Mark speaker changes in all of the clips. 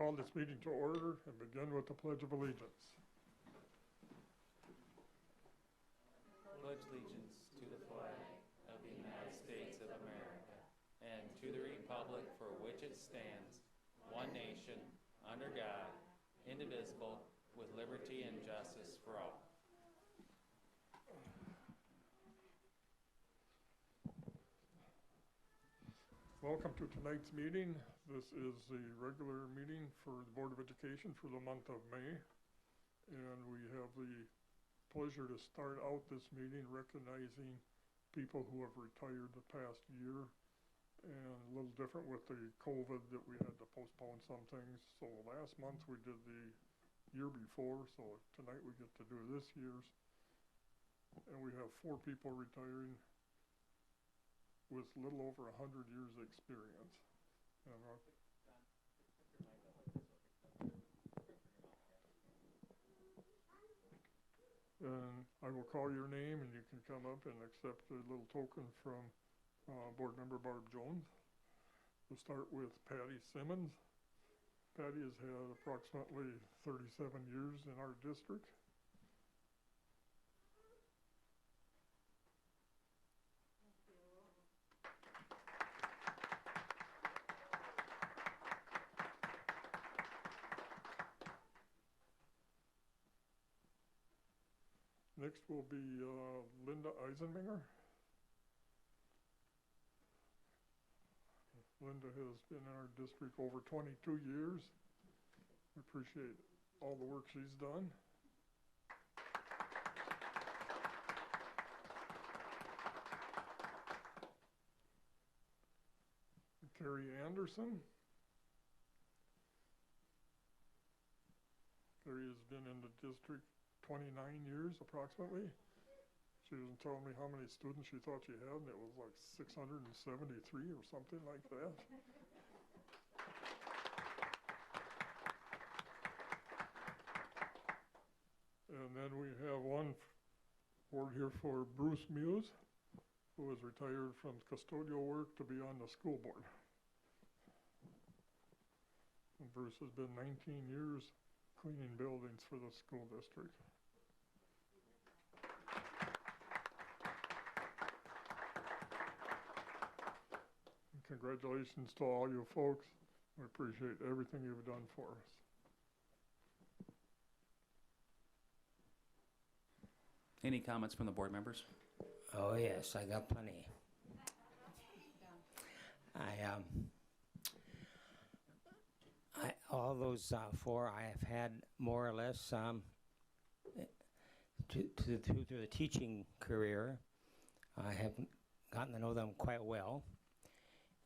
Speaker 1: call this meeting to order and begin with the Pledge of Allegiance.
Speaker 2: Pledge allegiance to the flag of the United States of America and to the republic for which it stands, one nation, under God, indivisible, with liberty and justice for all.
Speaker 1: Welcome to tonight's meeting. This is the regular meeting for the Board of Education for the month of May. And we have the pleasure to start out this meeting recognizing people who have retired the past year. And a little different with the COVID that we had to postpone some things. So last month we did the year before, so tonight we get to do this year's. And we have 4 people retiring with little over 100 years experience. And I will call your name and you can come up and accept a little token from Board Member Barb Jones. We'll start with Patty Simmons. Patty has had approximately 37 years in our district. Next will be Linda Eisenbinger. Linda has been in our district over 22 years. We appreciate all the work she's done. Carrie Anderson. Carrie has been in the district 29 years approximately. She was telling me how many students she thought she had, and it was like 673 or something like that. And then we have one board here for Bruce Muse, who is retired from custodial work to be on the school board. And Bruce has been 19 years cleaning buildings for the school district. And congratulations to all you folks. We appreciate everything you've done for us.
Speaker 3: Any comments from the board members?
Speaker 4: Oh yes, I got plenty. All those 4 I have had more or less through the teaching career. I have gotten to know them quite well,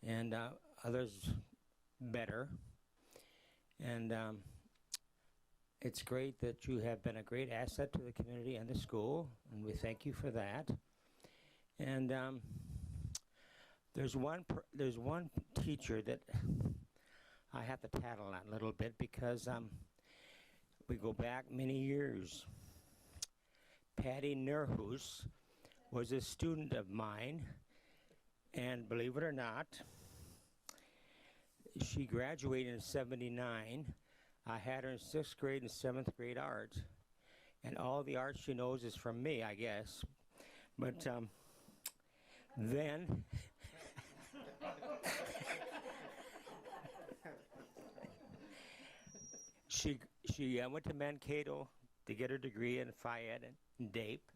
Speaker 4: and others better. And it's great that you have been a great asset to the community and the school, and we thank you for that. And there's one teacher that I have to tattle on a little bit because we go back many years. Patty Nerhus was a student of mine, and believe it or not, she graduated in '79. I had her in 6th grade and 7th grade art, and all the art she knows is from me, I guess. But then she went to Mankato to get her degree in Fayette and DAPE,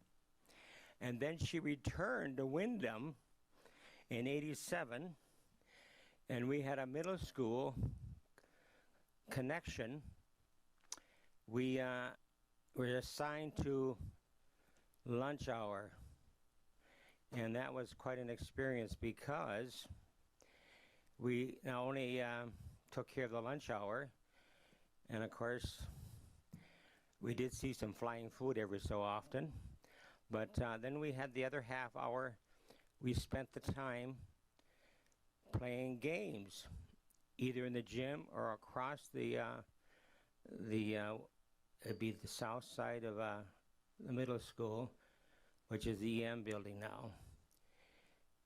Speaker 4: and then she returned to Windham in '87, and we had a middle school connection. We were assigned to lunch hour, and that was quite an experience because we not only took care of the lunch hour, and of course we did see some flying food every so often, but then we had the other half hour we spent the time playing games, either in the gym or across the it'd be the south side of the middle school, which is the EM building now.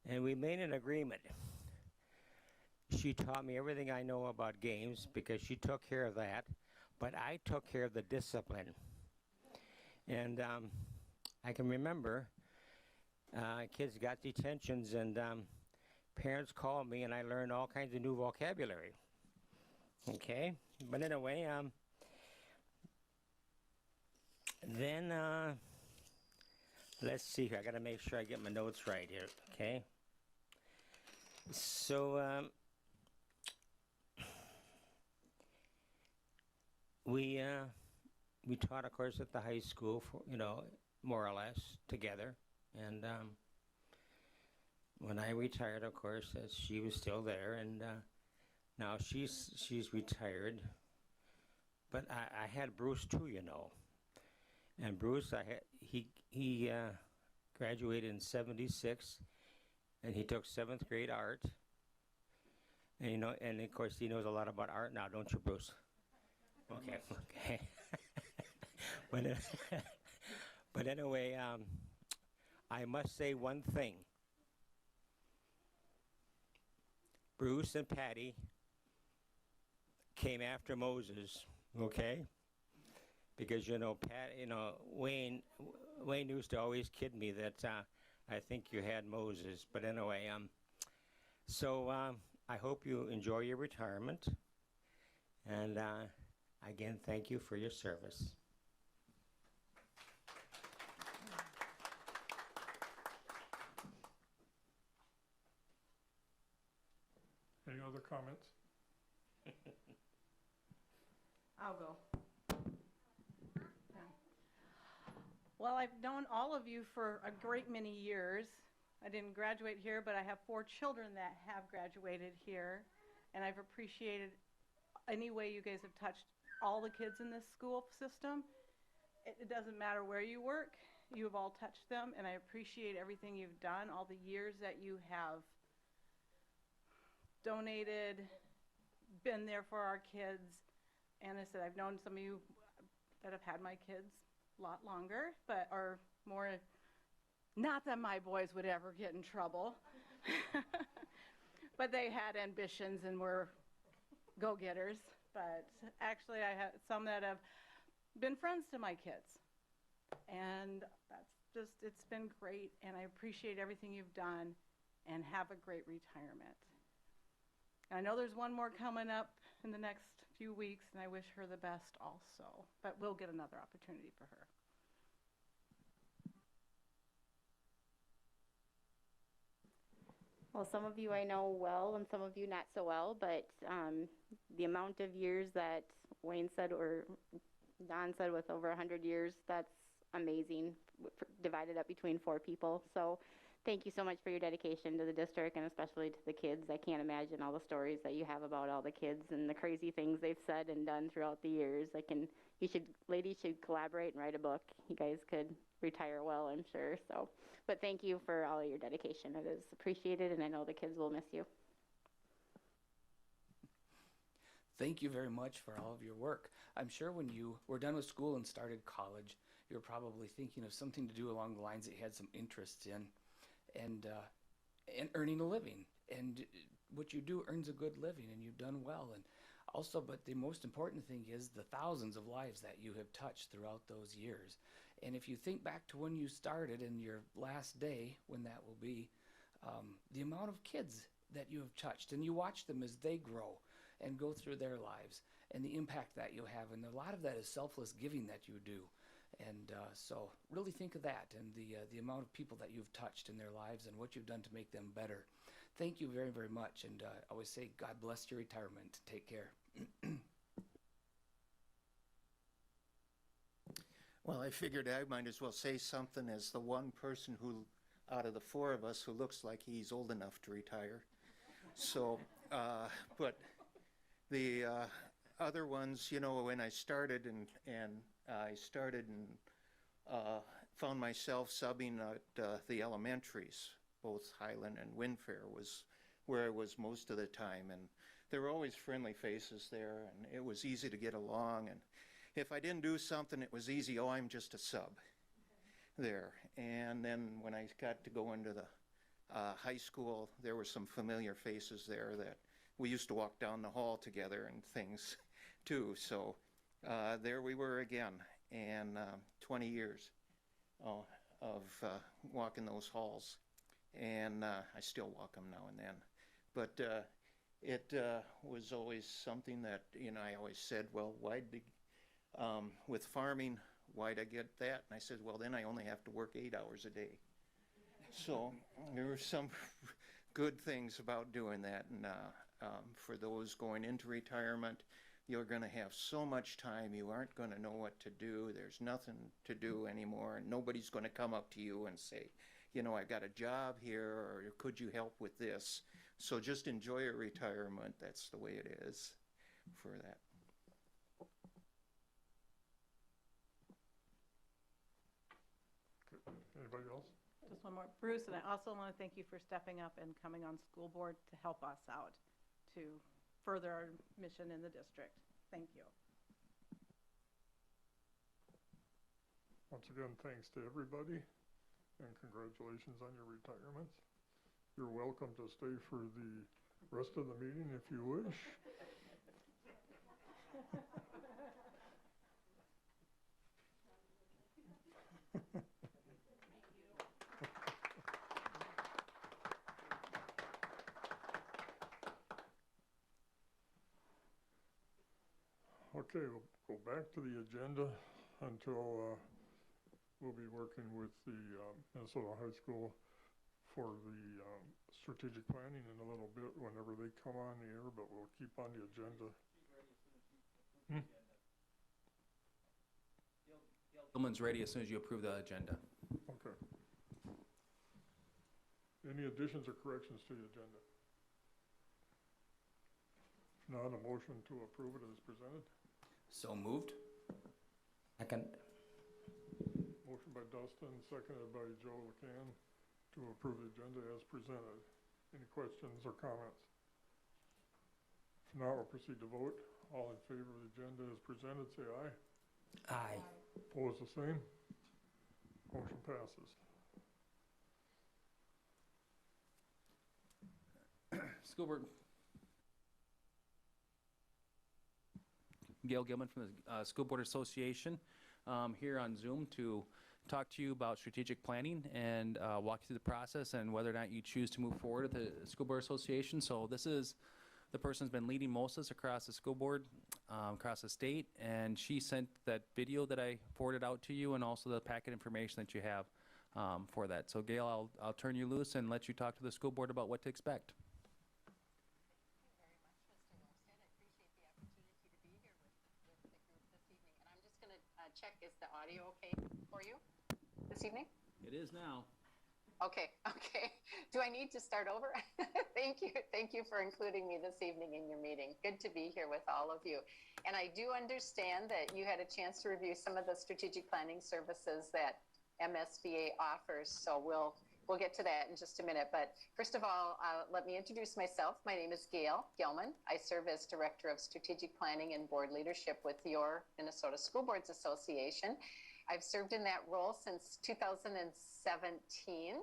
Speaker 4: And we made an agreement. She taught me everything I know about games because she took care of that, but I took care of the discipline. And I can remember kids got detentions, and parents called me, and I learned all kinds of new vocabulary. Okay, but anyway, then let's see here. I got to make sure I get my notes right here. Okay. So we taught, of course, at the high school, for, more or less together. And when I retired, of course, she was still there, and now she's retired. But I had Bruce too, And Bruce, he graduated in '76, and he took 7th grade art. And and of course he knows a lot about art now, don't you, Bruce? Okay, okay. But anyway, I must say one thing. Bruce and Patty came after Moses, okay? Because Wayne used to always kid me that I think you had Moses. But anyway, so I hope you enjoy your retirement, and again, thank you for your service.
Speaker 1: Any other comments?
Speaker 5: I'll go. Well, I've known all of you for a great many years. I didn't graduate here, but I have 4 children that have graduated here, and I've appreciated any way you guys have touched all the kids in this school system. It doesn't matter where you work, you have all touched them, and I appreciate everything you've done, all the years that you have donated, been there for our kids. And I said, I've known some of you that have had my kids a lot longer, but are more, not that my boys would ever get in trouble, but they had ambitions and were go-getters. But actually I have some that have been friends to my kids, and that's just, it's been great, and I appreciate everything you've done, and have a great retirement. I know there's one more coming up in the next few weeks, and I wish her the best also, but we'll get another opportunity for her.
Speaker 6: Well, some of you I know well, and some of you not so well, but the amount of years that Wayne said, or Don said, with over 100 years, that's amazing, divided up between 4 people. So thank you so much for your dedication to the district, and especially to the kids. I can't imagine all the stories that you have about all the kids and the crazy things they've said and done throughout the years. Ladies should collaborate and write a book. You guys could retire well, I'm sure. So, but thank you for all of your dedication. It is appreciated, and I know the kids will miss you.
Speaker 7: Thank you very much for all of your work. I'm sure when you were done with school and started college, you were probably thinking of something to do along the lines that you had some interests in. And earning a living, and what you do earns a good living, and you've done well. And also, but the most important thing is the thousands of lives that you have touched throughout those years. And if you think back to when you started and your last day, when that will be, the amount of kids that you have touched, and you watch them as they grow and go through their lives, and the impact that you have, and a lot of that is selfless giving that you do. And so really think of that, and the amount of people that you've touched in their lives and what you've done to make them better. Thank you very, very much. And I always say, God bless your retirement. Take care.
Speaker 8: Well, I figured I might as well say something as the one person who, out of the 4 of us, who looks like he's old enough to retire. So, but the other ones, when I started and found myself subbing at the elementaries, both Highland and Windfair was where I was most of the time, and there were always friendly faces there, and it was easy to get along, and if I didn't do something, it was easy, oh, I'm just a sub there. And then when I got to go into the high school, there were some familiar faces there that we used to walk down the hall together and things too. So there we were again, and 20 years of walking those halls. And I still walk them now and then. But it was always something that, I always said, well, with farming, why'd I get that? And I said, well, then I only have to work 8 hours a day. So there were some good things about doing that. And for those going into retirement, you're going to have so much time, you aren't going to know what to do. There's nothing to do anymore. And nobody's going to come up to you and say, I've got a job here, or could you help with this? So just enjoy your retirement. That's the way it is for that.
Speaker 1: Okay. Anybody else?
Speaker 5: Just one more. Bruce, and I also want to thank you for stepping up and coming on school board to help us out to further our mission in the district. Thank you.
Speaker 1: Once again, thanks to everybody, and congratulations on your retirements. You're welcome to stay for the rest of the meeting if you wish. Okay, we'll go back to the agenda until we'll be working with the Minnesota High School for the strategic planning in a little bit whenever they come on the air, but we'll keep on the agenda.
Speaker 3: Gilman's ready as soon as you approve the agenda.
Speaker 1: Okay. Any additions or corrections to the agenda? Not a motion to approve it as presented.
Speaker 7: So moved.
Speaker 4: Second.
Speaker 1: Motion by Dustin, seconded by Joe LeCan to approve the agenda as presented. Any questions or comments? If not, we'll proceed to vote. All in favor of the agenda as presented, say aye.
Speaker 4: Aye.
Speaker 1: Opposed, the same. Motion passes.
Speaker 3: School Board. Gail Gilman from the School Board Association here on Zoom to talk to you about strategic planning and walk you through the process and whether or not you choose to move forward with the School Board Association. So this is the person who's been leading most of this across the school board, across the state, and she sent that video that I forwarded out to you and also the packet information that you have for that. So Gail, I'll turn you loose and let you talk to the school board about what to expect.
Speaker 9: Check, is the audio okay for you this evening?
Speaker 3: It is now.
Speaker 9: Okay. Do I need to start over? Thank you for including me this evening in your meeting. Good to be here with all of you. And I do understand that you had a chance to review some of the strategic planning services that MSBA offers. So we'll get to that in just a minute. But first of all, let me introduce myself. My name is Gail Gilman. I serve as Director of Strategic Planning and Board Leadership with your Minnesota School Boards Association. I've served in that role since 2017.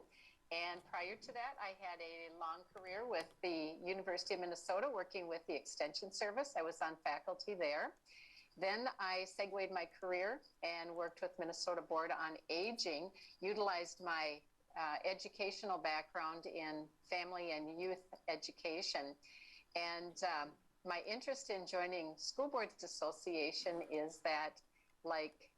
Speaker 9: And prior to that, I had a long career with the University of Minnesota working with the Extension Service. I was on faculty there. Then I segued my career and worked with Minnesota Board on Aging, utilized my educational background in family and youth education. And my interest in joining School Boards Association is that, like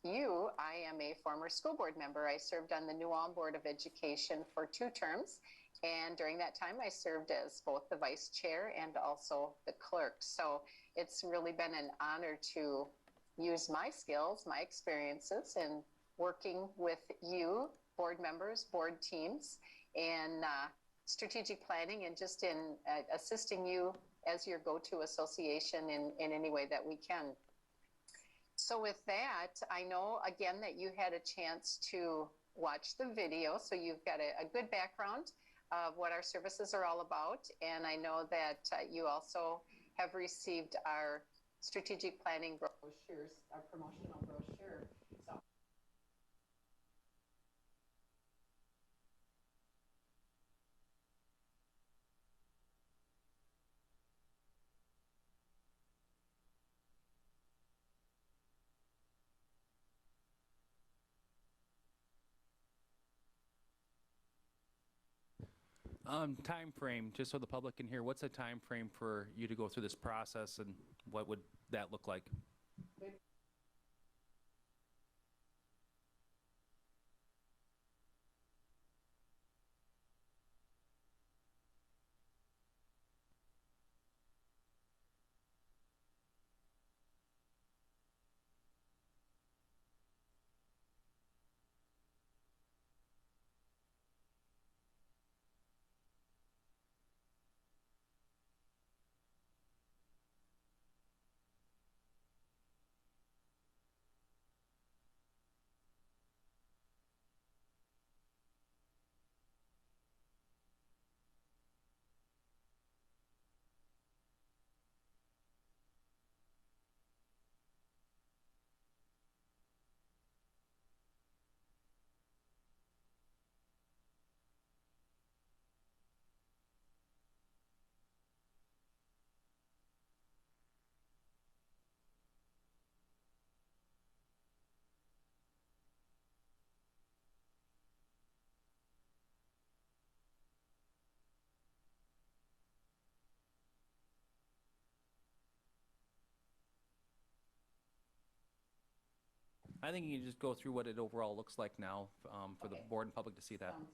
Speaker 9: you, I am a former school board member. I served on the New Ulm Board of Education for 2 terms. And during that time, I served as both the vice chair and also the clerk. So it's really been an honor to use my skills, my experiences in working with you, board members, board teams, and strategic planning, and just in assisting you as your go-to association in any way that we can. So with that, I know again that you had a chance to watch the video, so you've got a good background of what our services are all about, and I know that you also have received our strategic planning brochures, our promotional brochure. So
Speaker 3: Time frame, just so the public can hear, what's the time frame for you to go through this process, and what would that look like? I think you can just go through what it overall looks like now, for the
Speaker 9: Okay.
Speaker 3: board and public to see that.
Speaker 9: Sounds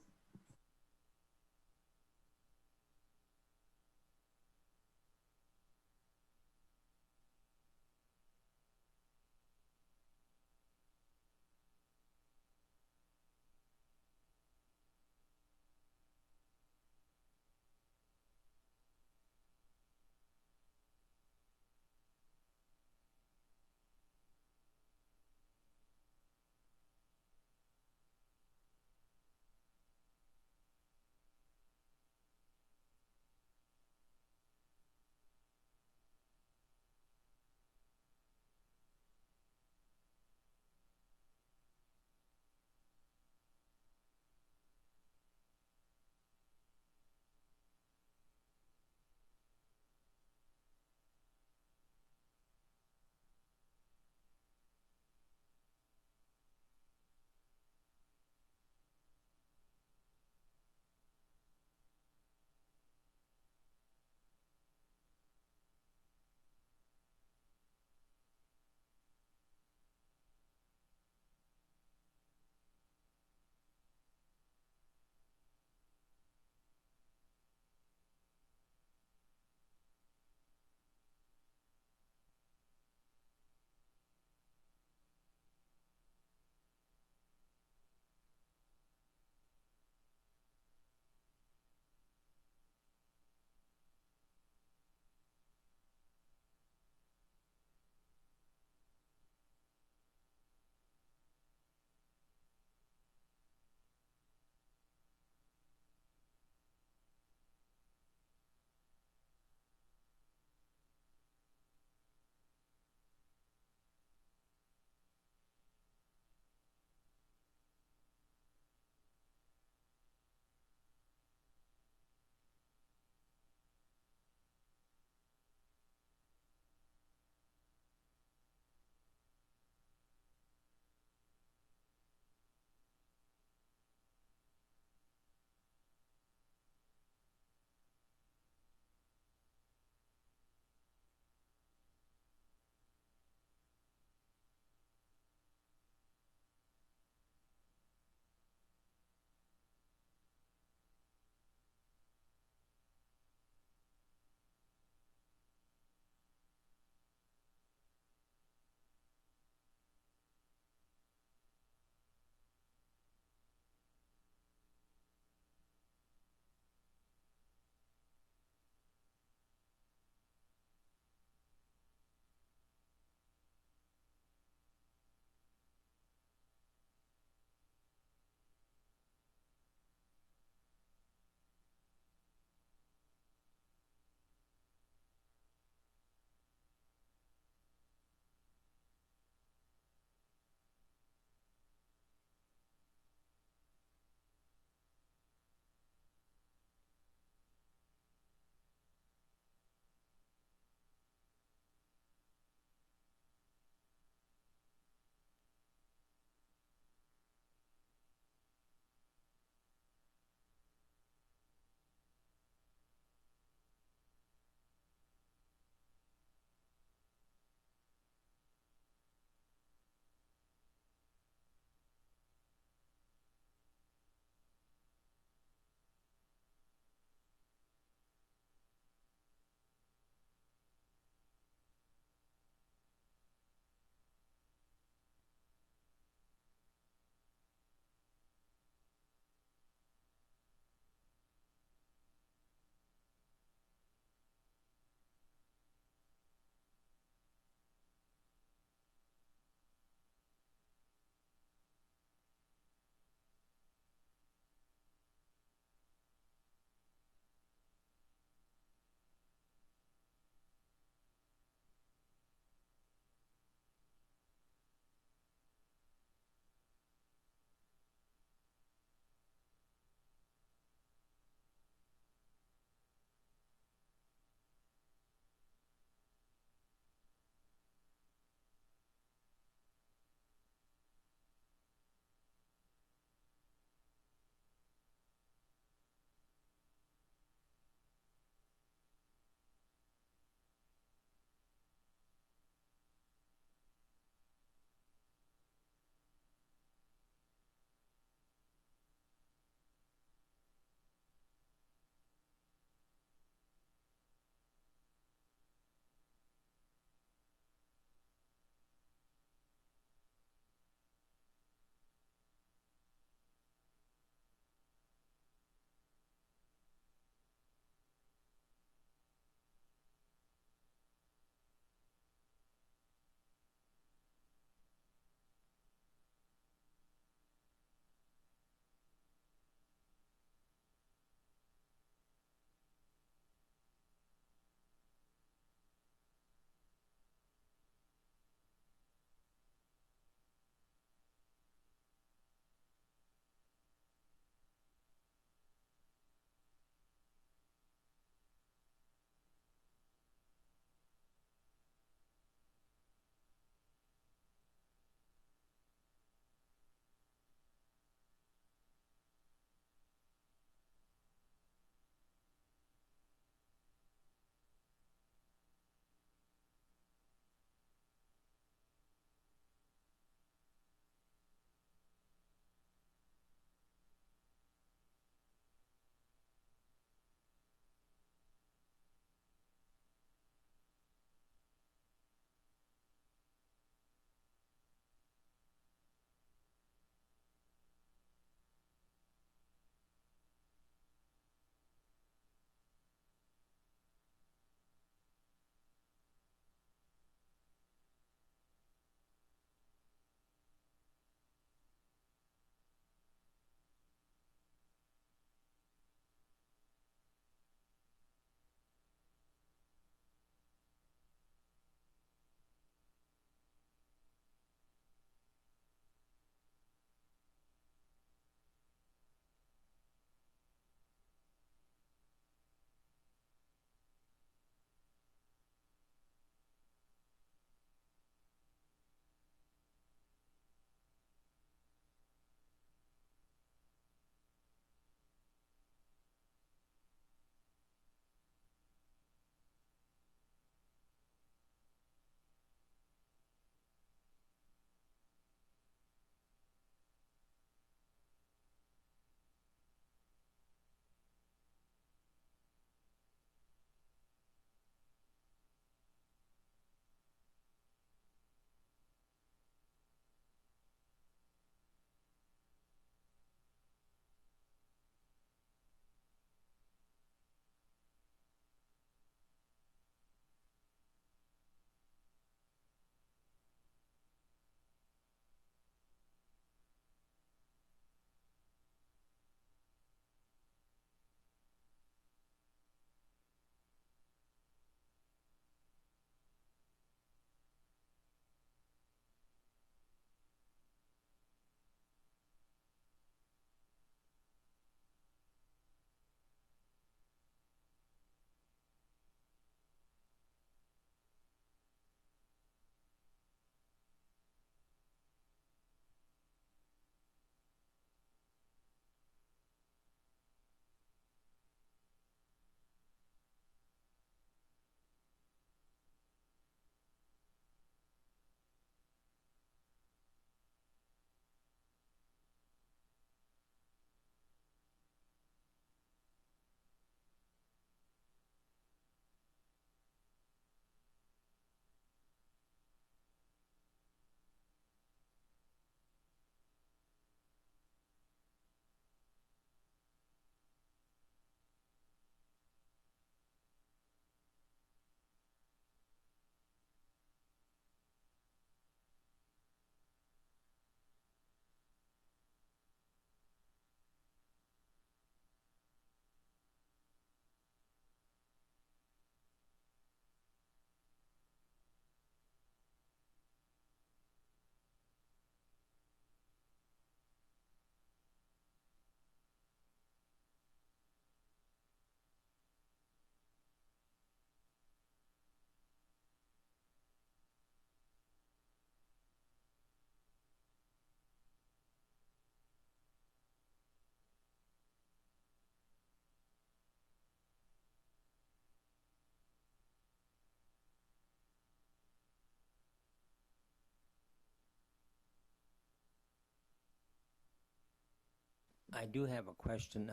Speaker 4: I do have a question.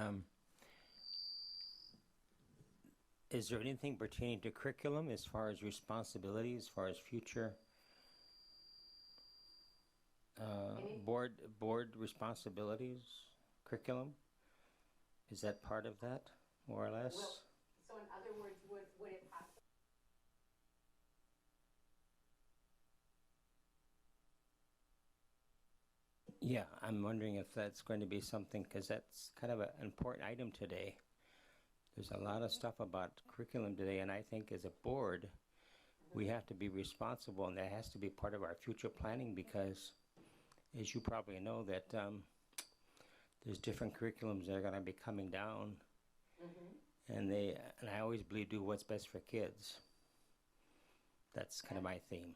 Speaker 4: Is there anything pertaining to curriculum as far as responsibilities, as far as future board responsibilities, curriculum? Is that part of that, more or less?
Speaker 9: So in other words, would it possibly?
Speaker 4: Yeah, I'm wondering if that's going to be something, because that's kind of an important item today. There's a lot of stuff about curriculum today, and I think as a board, we have to be responsible, and that has to be part of our future planning, because as you probably know that there's different curriculums that are going to be coming down, and I always believe do what's best for kids. That's kind of my theme.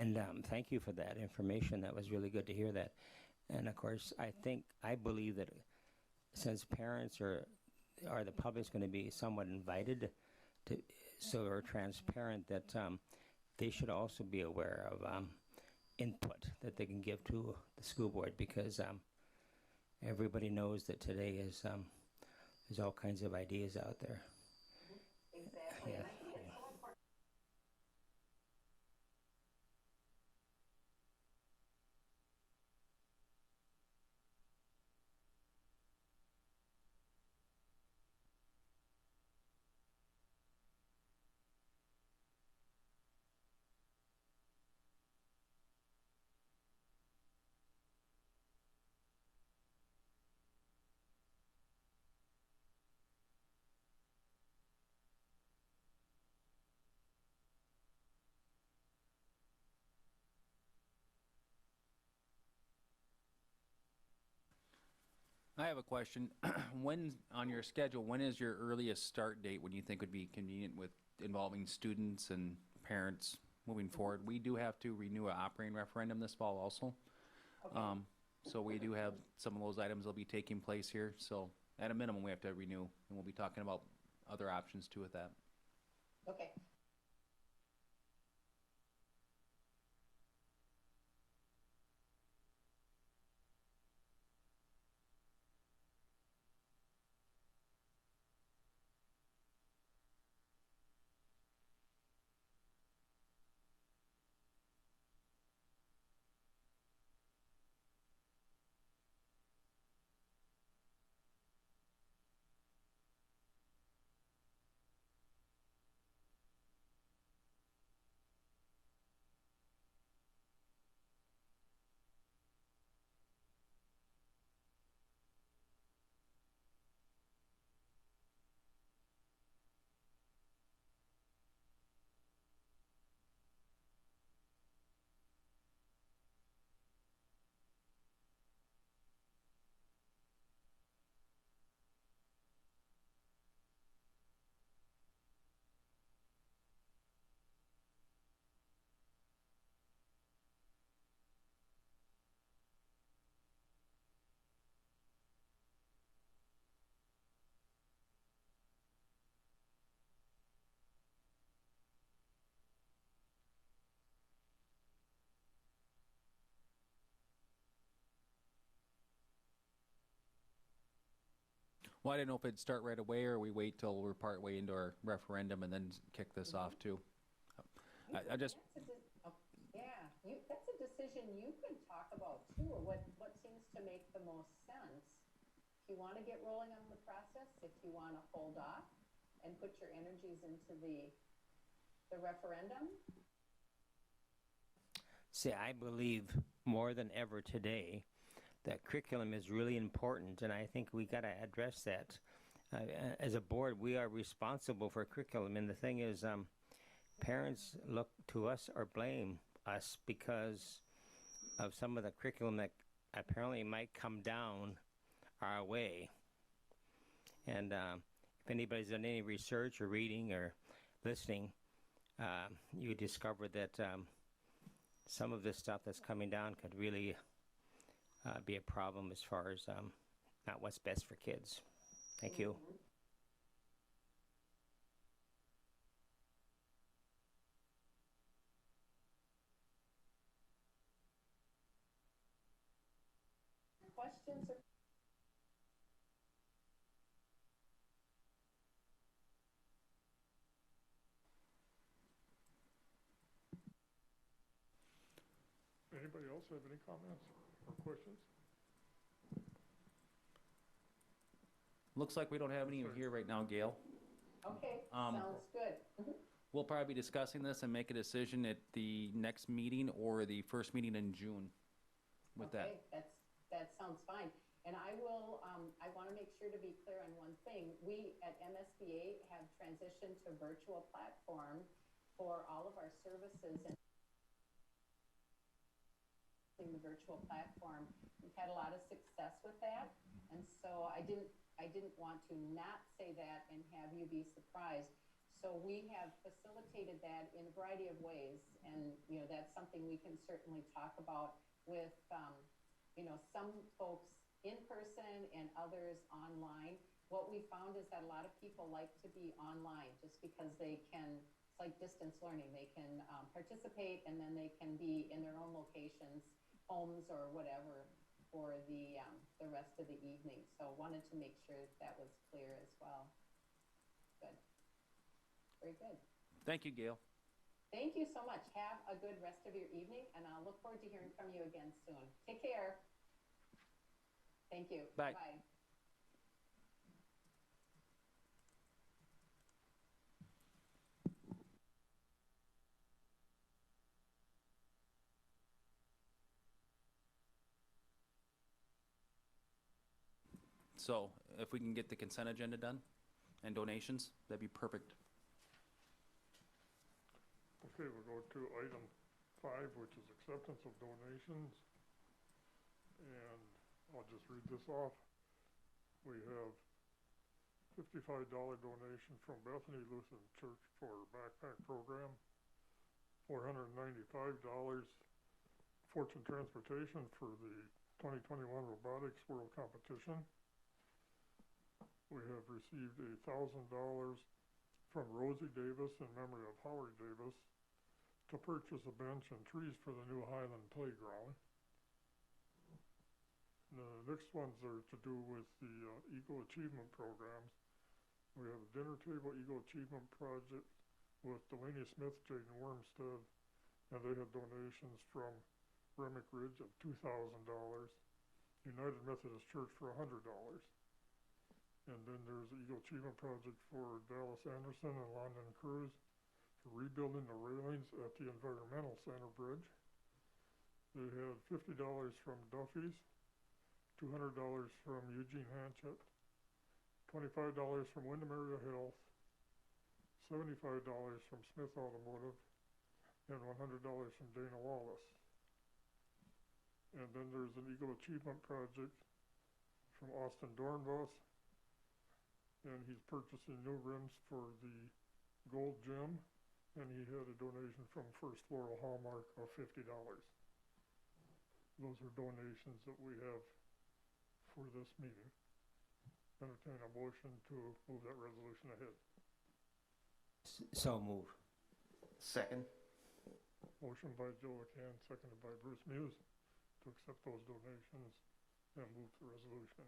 Speaker 4: And thank you for that information. That was really good to hear that. And of course, I believe that since parents or the public's going to be somewhat invited to, so are transparent, that they should also be aware of input that they can give to the school board, because everybody knows that today is there's all kinds of ideas out there.
Speaker 9: Exactly.
Speaker 4: Yeah.
Speaker 9: And I think it's so important.
Speaker 3: I have a question. When, on your schedule, when is your earliest start date when you think would be convenient with involving students and parents moving forward? We do have to renew an operating referendum this fall also. So we do have some of those items will be taking place here. So at a minimum, we have to renew, and we'll be talking about other options too with that.
Speaker 9: Okay.
Speaker 3: Well, I didn't know if it'd start right away or we wait till we're part way into our referendum and then kick this off too. I just,
Speaker 9: Yeah, that's a decision you can talk about too, or what seems to make the most sense. If you want to get rolling on the process, if you want to hold off and put your energies into the the referendum?
Speaker 4: See, I believe more than ever today that curriculum is really important, and I think we got to address that. As a board, we are responsible for curriculum, and the thing is, parents look to us or blame us because of some of the curriculum that apparently might come down our way. And if anybody's done any research or reading or listening, you discover that some of this stuff that's coming down could really be a problem as far as not what's best for kids. Thank you.
Speaker 9: Questions or
Speaker 1: Anybody else have any comments or questions?
Speaker 3: Looks like we don't have any here right now, Gail.
Speaker 9: Okay,
Speaker 3: Um,
Speaker 9: sounds good.
Speaker 3: We'll probably be discussing this and make a decision at the next meeting or the first meeting in June with that.
Speaker 9: Okay, that sounds fine. And I will, I want to make sure to be clear on one thing. We at MSBA have transitioned to a virtual platform for all of our services and the virtual platform. We've had a lot of success with that. And so I didn't want to not say that and have you be surprised. So we have facilitated that in a variety of ways. And, you know, that's something we can certainly talk about with, you know, some folks in person and others online. What we found is that a lot of people like to be online just because they can, it's like distance learning. They can participate and then they can be in their own locations, homes or whatever for the rest of the evening. So wanted to make sure that was clear as well. Good. Very good.
Speaker 3: Thank you, Gail.
Speaker 9: Thank you so much. Have a good rest of your evening, and I'll look forward to hearing from you again soon. Take care. Thank you.
Speaker 3: Bye.
Speaker 9: Bye.
Speaker 3: So if we can get the consent agenda done and donations, that'd be perfect.
Speaker 1: Okay, we'll go to item 5, which is acceptance of donations. And I'll just read this off. We have $55 donation from Bethany Lutheran Church for backpack program, $495 Fortune Transportation for the 2021 Robotics World Competition. We have received $1,000 from Rosie Davis in memory of Howard Davis to purchase a bench and trees for the new Highland Playground. The next ones are to do with the Eagle Achievement programs. We have a dinner table Eagle Achievement project with Delaney Smith, Jaden Wormstead, and they have donations from Remick Ridge of $2,000, United Methodist Church for $100. And then there's the Eagle Achievement project for Dallas Anderson and London Cruz for rebuilding the railings at the Environmental Center Bridge. They had $50 from Duffy's, $200 from Eugene Hanchett, $25 from Wyndham Area Health, $75 from Smith Automotive, and $100 from Dana Wallace. And then there's an Eagle Achievement project from Austin Dornbos, and he's purchasing new rims for the Gold Gym, and he had a donation from First Floral Hallmark of $50. Those are donations that we have for this meeting. Entertain a motion to move that resolution ahead.
Speaker 4: So move.
Speaker 8: Second.
Speaker 1: Motion by Joe McCann, seconded by Bruce Muse, to accept those donations and move the resolution.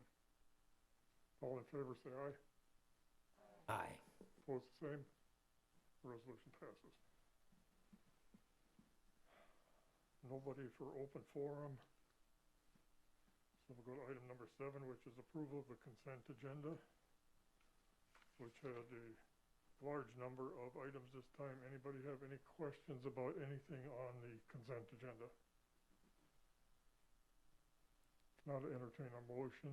Speaker 1: All in favor, say aye.
Speaker 4: Aye.
Speaker 1: Opposed, the same. The resolution passes. Nobody for open forum. So we'll go to item number 7, which is approval of the consent agenda, which had a large number of items this time. Anybody have any questions about anything on the consent agenda? If not, entertain a motion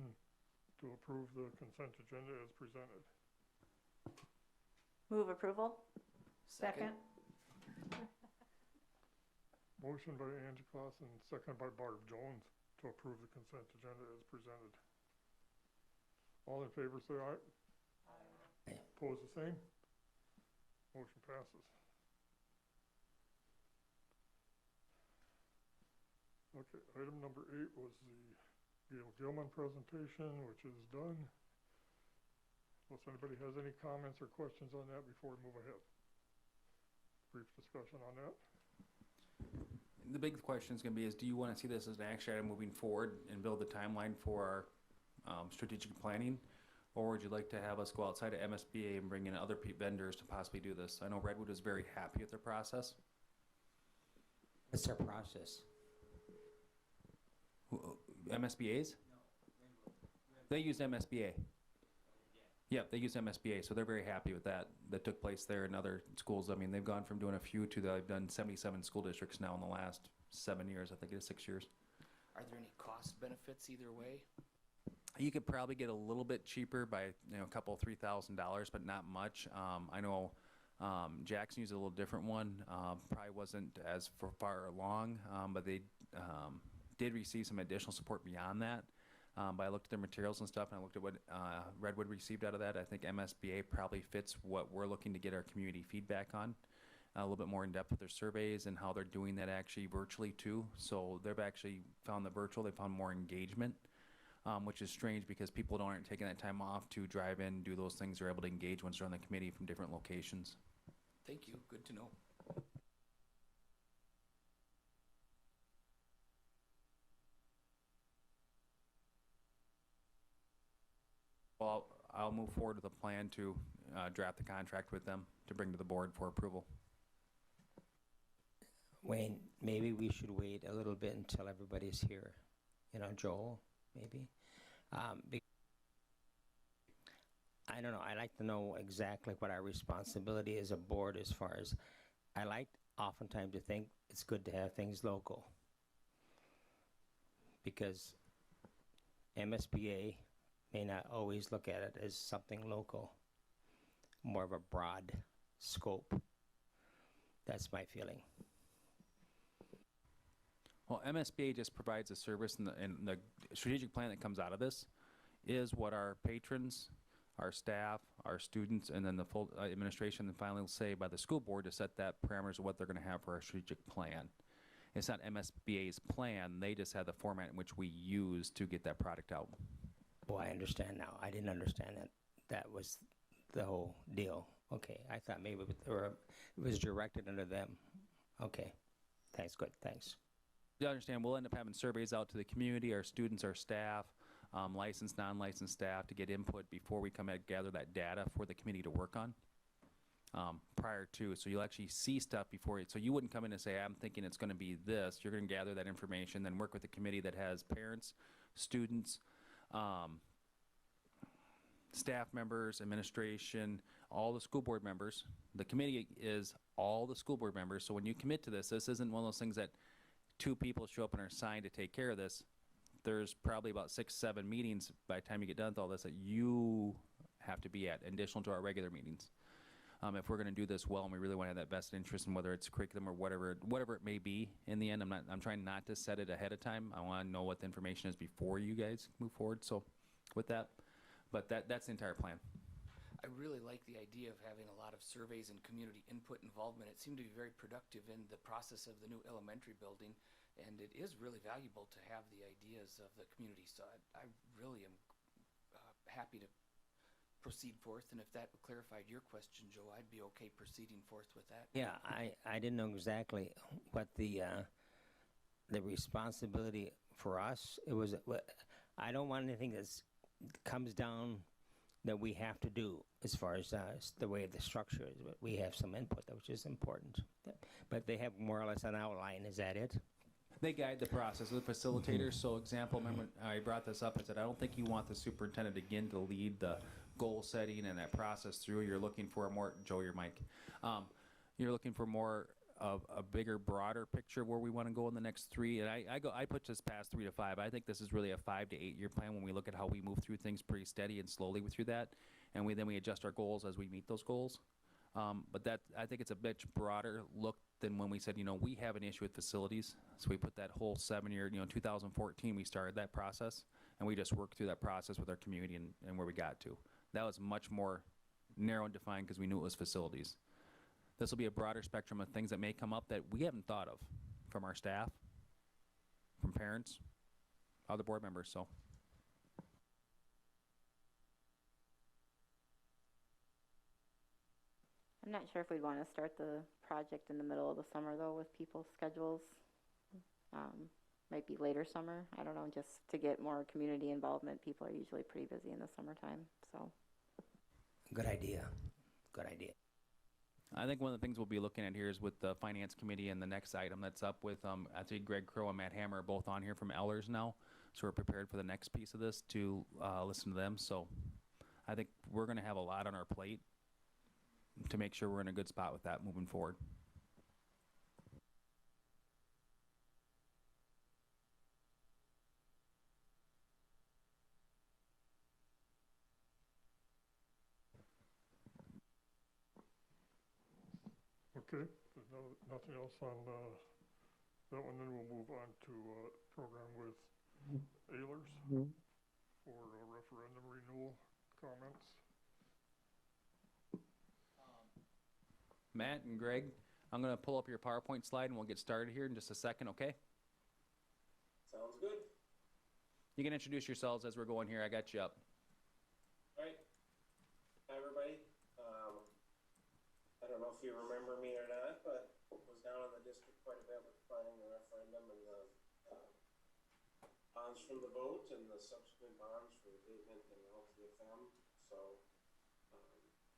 Speaker 1: to approve the consent agenda as presented.
Speaker 5: Move approval? Second.
Speaker 1: Motion by Angie Clausen, second by Barb Jones to approve the consent agenda as presented. All in favor say aye.
Speaker 4: Aye.
Speaker 1: Opposed the same? Motion passes. Okay, item number 8 was the Gail Gilman presentation, which is done. Unless anybody has any comments or questions on that before we move ahead. Brief discussion on that.
Speaker 3: The big question is going to be is, do you want to see this as an action item moving forward and build the timeline for our strategic planning? Or would you like to have us go outside of MSBA and bring in other vendors to possibly do this? I know Redwood is very happy with their process.
Speaker 4: What's their process?
Speaker 3: MSBA's? They use MSBA. Yep, they use MSBA, so they're very happy with that. That took place there in other schools. I mean, they've gone from doing a few to they've done 77 school districts now in the last 7 years. I think it is 6 years.
Speaker 7: Are there any cost benefits either way?
Speaker 3: You could probably get a little bit cheaper by a couple $3,000, but not much. I know Jackson used a little different one. Probably wasn't as far along, but they did receive some additional support beyond that. But I looked at their materials and stuff, and I looked at what Redwood received out of that. I think MSBA probably fits what we're looking to get our community feedback on, a little bit more in depth with their surveys and how they're doing that actually virtually too. So they've actually found the virtual, they found more engagement, which is strange because people aren't taking that time off to drive in, do those things. They're able to engage once they're on the committee from different locations.
Speaker 7: Thank you. Good to know.
Speaker 3: Well, I'll move forward with a plan to draft the contract with them to bring to the board for approval.
Speaker 4: Wayne, maybe we should wait a little bit until everybody's here. Joel, maybe. I don't know. I like to know exactly what our responsibility as a board as far as, I like oftentimes to think it's good to have things local. Because MSBA may not always look at it as something local, more of a broad scope. That's my feeling.
Speaker 3: Well, MSBA just provides a service, and the strategic plan that comes out of this is what our patrons, our staff, our students, and then the full administration, and finally will say by the school board to set that parameters of what they're going to have for our strategic plan. It's not MSBA's plan. They just have the format in which we use to get that product out.
Speaker 4: Oh, I understand now. I didn't understand that. That was the whole deal. Okay, I thought maybe it was directed under them. Okay, thanks, good, thanks.
Speaker 3: You understand, we'll end up having surveys out to the community, our students, our staff, licensed, non-licensed staff to get input before we come and gather that data for the committee to work on prior to. So you'll actually see stuff before it. So you wouldn't come in and say, I'm thinking it's going to be this. You're going to gather that information, then work with the committee that has parents, students, staff members, administration, all the school board members. The committee is all the school board members. So when you commit to this, this isn't one of those things that 2 people show up and are assigned to take care of this. There's probably about 6, 7 meetings by the time you get done with all this that you have to be at, additional to our regular meetings. If we're going to do this well and we really want to have that vested interest in whether it's curriculum or whatever it may be in the end, I'm trying not to set it ahead of time. I want to know what the information is before you guys move forward. So with that, but that's the entire plan.
Speaker 7: I really like the idea of having a lot of surveys and community input involvement. It seemed to be very productive in the process of the new elementary building, and it is really valuable to have the ideas of the community. So I really am happy to proceed forth, and if that clarified your question, Joe, I'd be okay proceeding forth with that.
Speaker 4: Yeah, I didn't know exactly what the responsibility for us. It was. I don't want anything that comes down that we have to do as far as the way the structure is. We have some input, which is important. But they have more or less an outline. Is that it?
Speaker 3: They guide the process of the facilitators. So example, remember I brought this up, I said I don't think you want the superintendent again to lead the goal setting and that process through, you're looking for a more, Joe, your mic. You're looking for more of a bigger, broader picture of where we want to go in the next 3. And I put this past 3 to 5. I think this is really a 5 to 8 year plan when we look at how we move through things pretty steady and slowly through that. And then we adjust our goals as we meet those goals. But that, I think it's a bit broader look than when we said, we have an issue with facilities. So we put that whole 7-year, 2014, we started that process, and we just worked through that process with our community and where we got to. That was much more narrow and defined because we knew it was facilities. This will be a broader spectrum of things that may come up that we haven't thought of from our staff, from parents, other board members, so.
Speaker 6: I'm not sure if we'd want to start the project in the middle of the summer, though, with people's schedules. Might be later summer. I don't know, just to get more community involvement. People are usually pretty busy in the summertime, so.
Speaker 4: Good idea. Good idea.
Speaker 3: I think one of the things we'll be looking at here is with the finance committee and the next item that's up with, I think Greg Crow and Matt Hammer are both on here from Ellers now. So we're prepared for the next piece of this to listen to them. So I think we're going to have a lot on our plate to make sure we're in a good spot with that moving forward.
Speaker 1: Okay, there's nothing else on that one, then we'll move on to program with Ehlers for referendum renewal comments.
Speaker 3: Matt and Greg, I'm going to pull up your PowerPoint slide and we'll get started here in just a second, okay?
Speaker 10: Sounds good.
Speaker 3: You can introduce yourselves as we're going here. I got you up.
Speaker 10: All right. Hi, everybody. I don't know if you remember me or not, but was down in the district quite a bit with planning the referendum and the bonds from the vote and the subsequent bonds for abatement and LTFM. So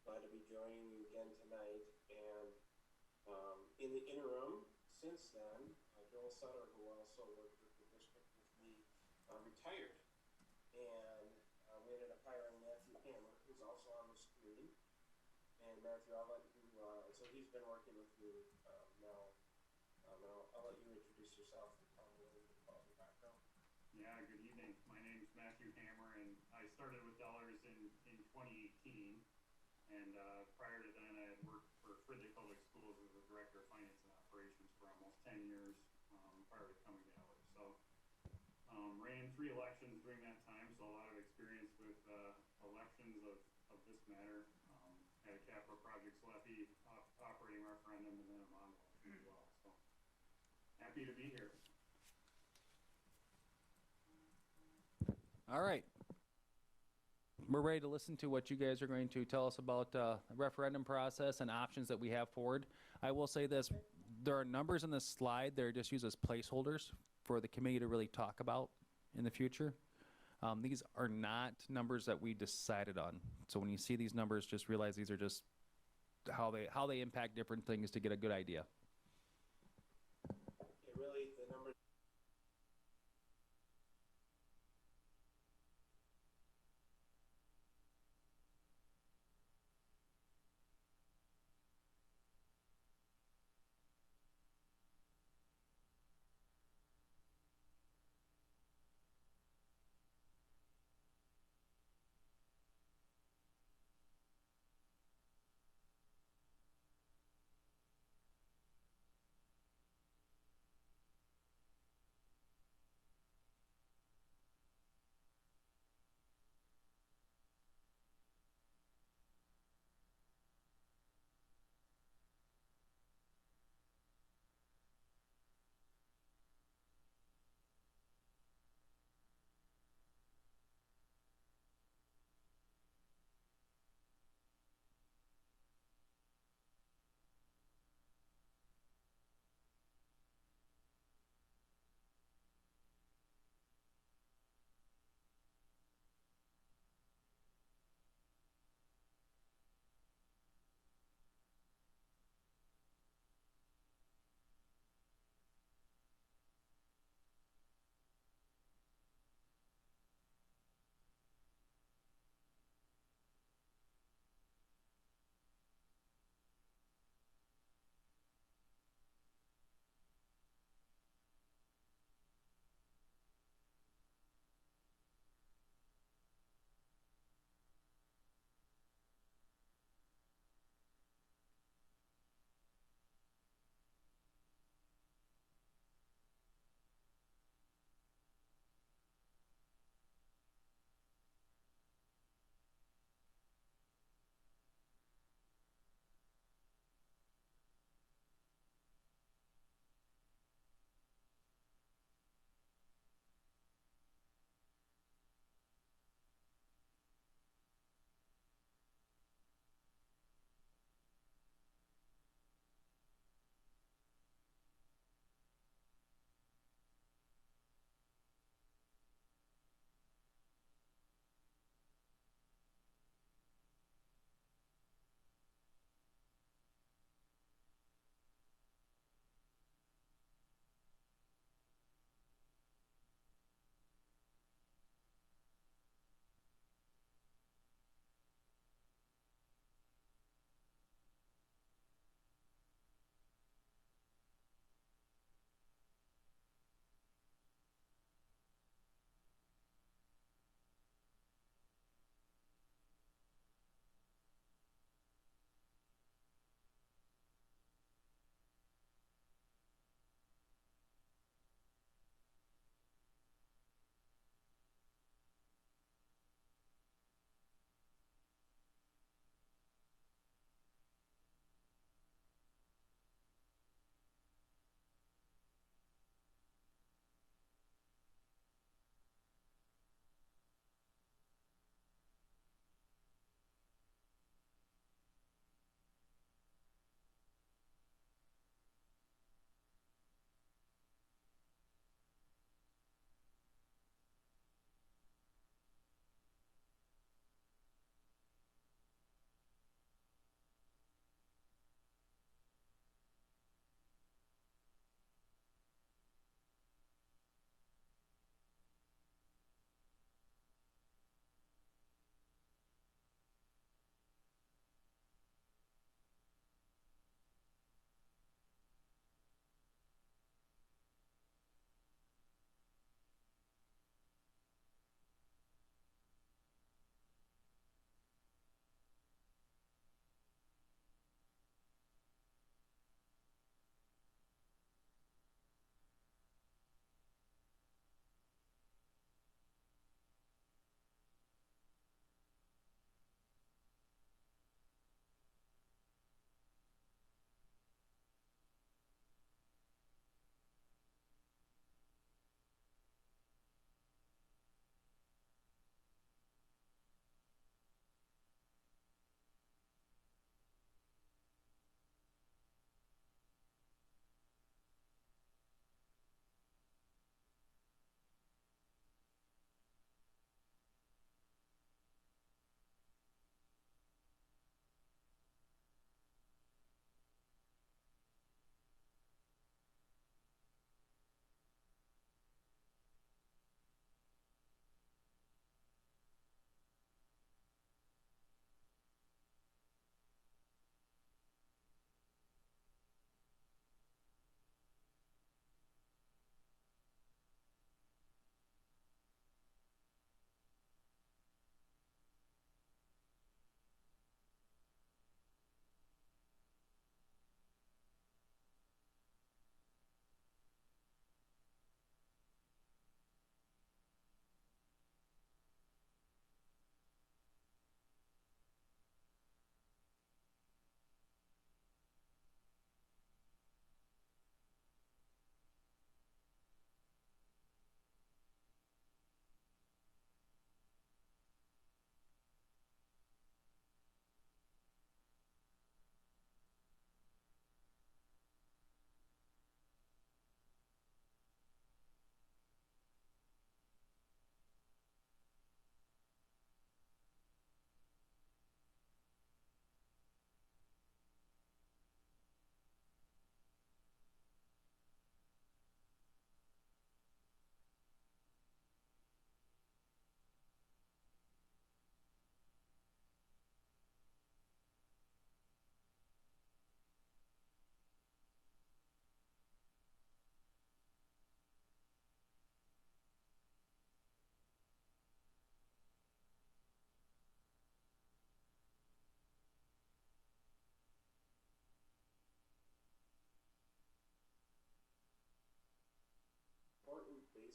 Speaker 10: glad to be joining you again tonight. And in the interim, since then, Joel Sutter, who also worked with the district with me, retired. And we ended up hiring Matthew Hammer, who's also on the screen. And Matthew, I'll let you, so he's been working with you now. I'll let you introduce yourself and tell me a little bit about your background.
Speaker 11: Yeah, good evening. My name is Matthew Hammer, and I started with Ellers in 2018. And prior to then, I had worked for Fridley Public Schools as the Director of Finance and Operations for almost 10 years prior to coming to Ellers. So ran 3 elections during that time, so a lot of experience with elections of this matter. Had a capital projects levy, operating referendum, and then a bond election as well. So happy to be here.
Speaker 3: All right. We're ready to listen to what you guys are going to tell us about the referendum process and options that we have forward. I will say this, there are numbers in this slide that are just used as placeholders for the committee to really talk about in the future. These are not numbers that we decided on. So when you see these numbers, just realize these are just how they impact different things to get a good idea.
Speaker 10: Really, the numbers.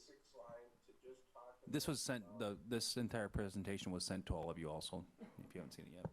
Speaker 10: basic slide to just talk about.
Speaker 3: This was sent, this entire presentation was sent to all of you also, if you haven't seen it yet.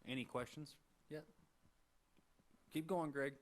Speaker 3: Any questions yet? Keep going, Greg.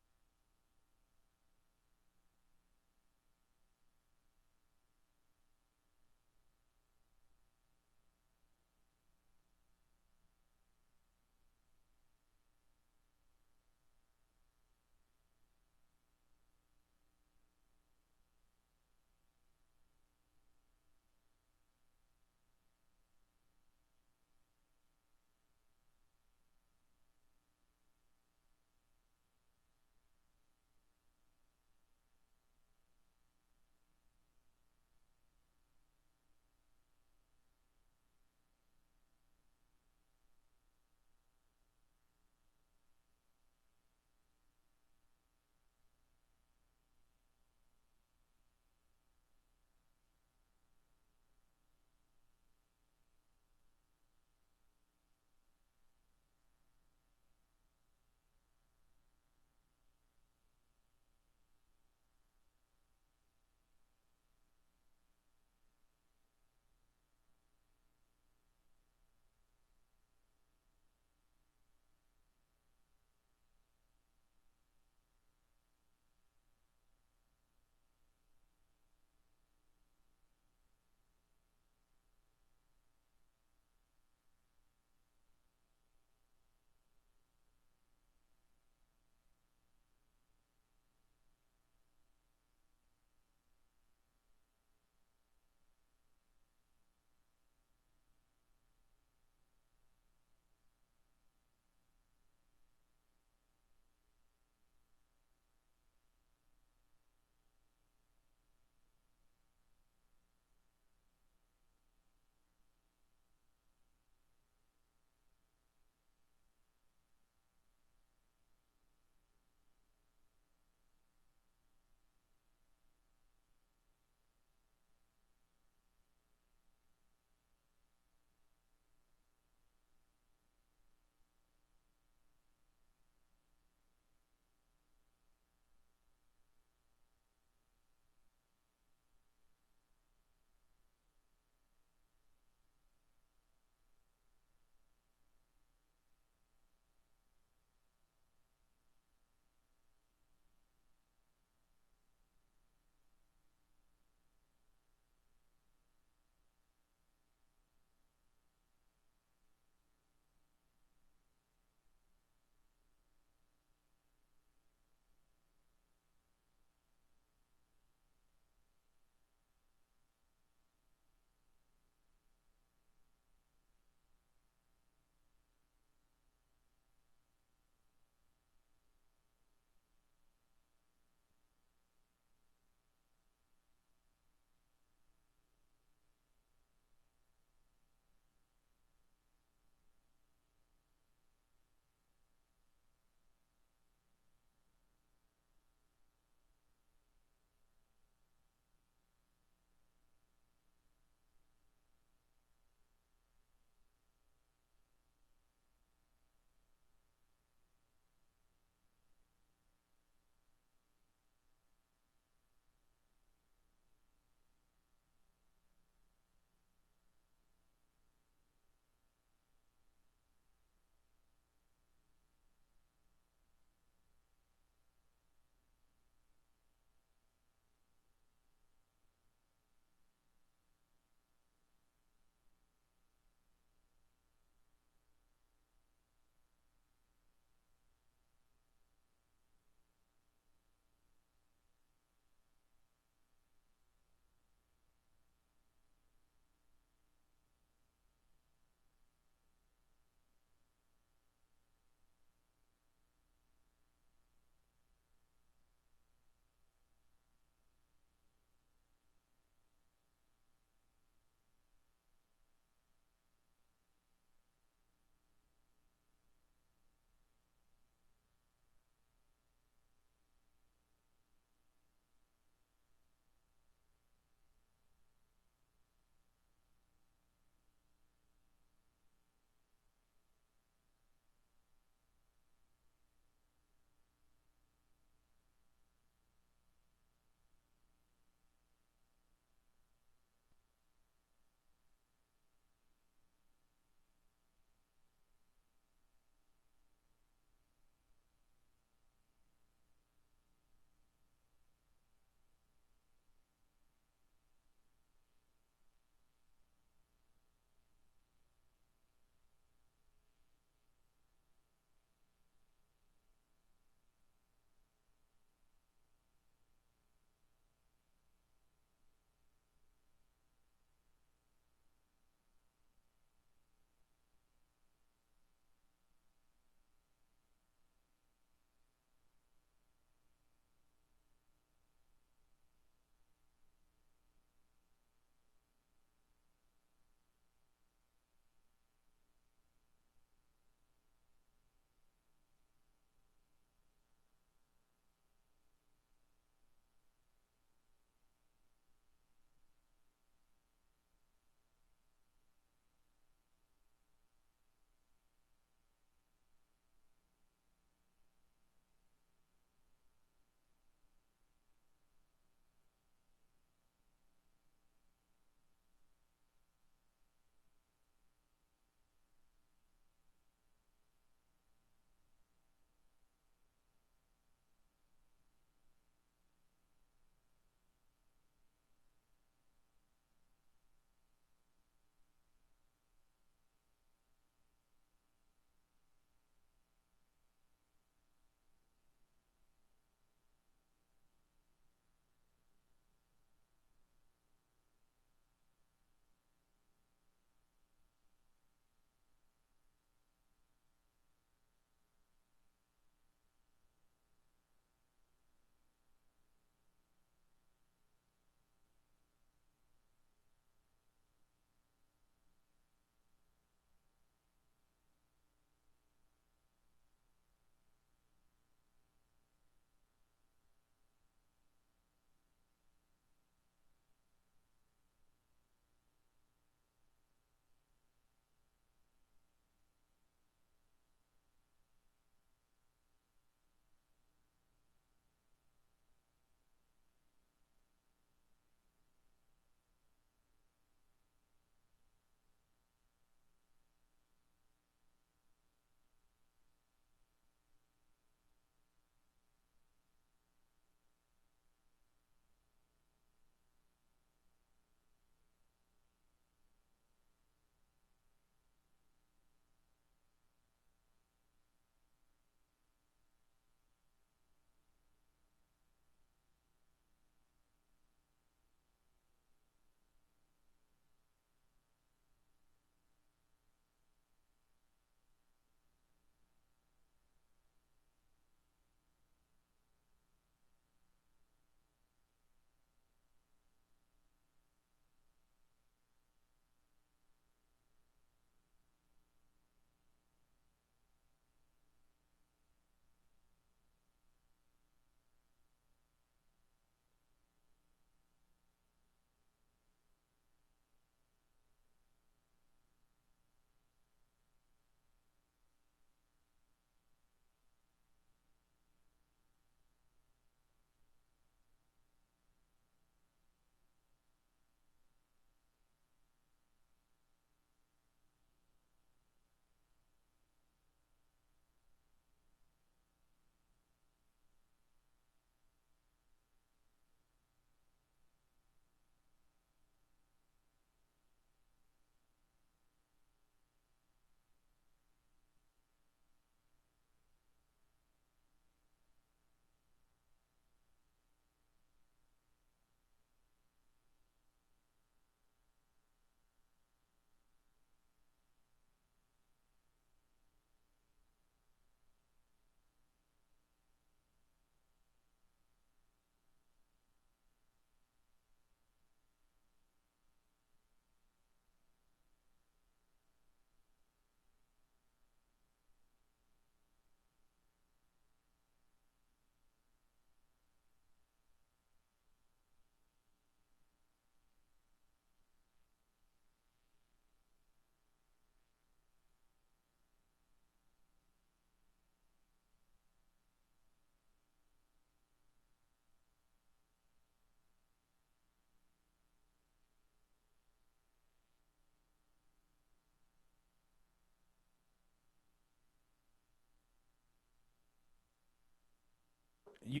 Speaker 3: You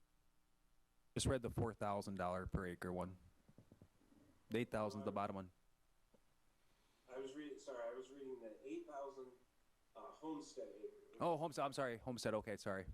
Speaker 3: just read the $4,000 per acre one. The 8,000 is the bottom one.
Speaker 10: I was reading the 8,000 homestead acres.
Speaker 3: Oh, homestead, I'm sorry, homestead, okay, sorry.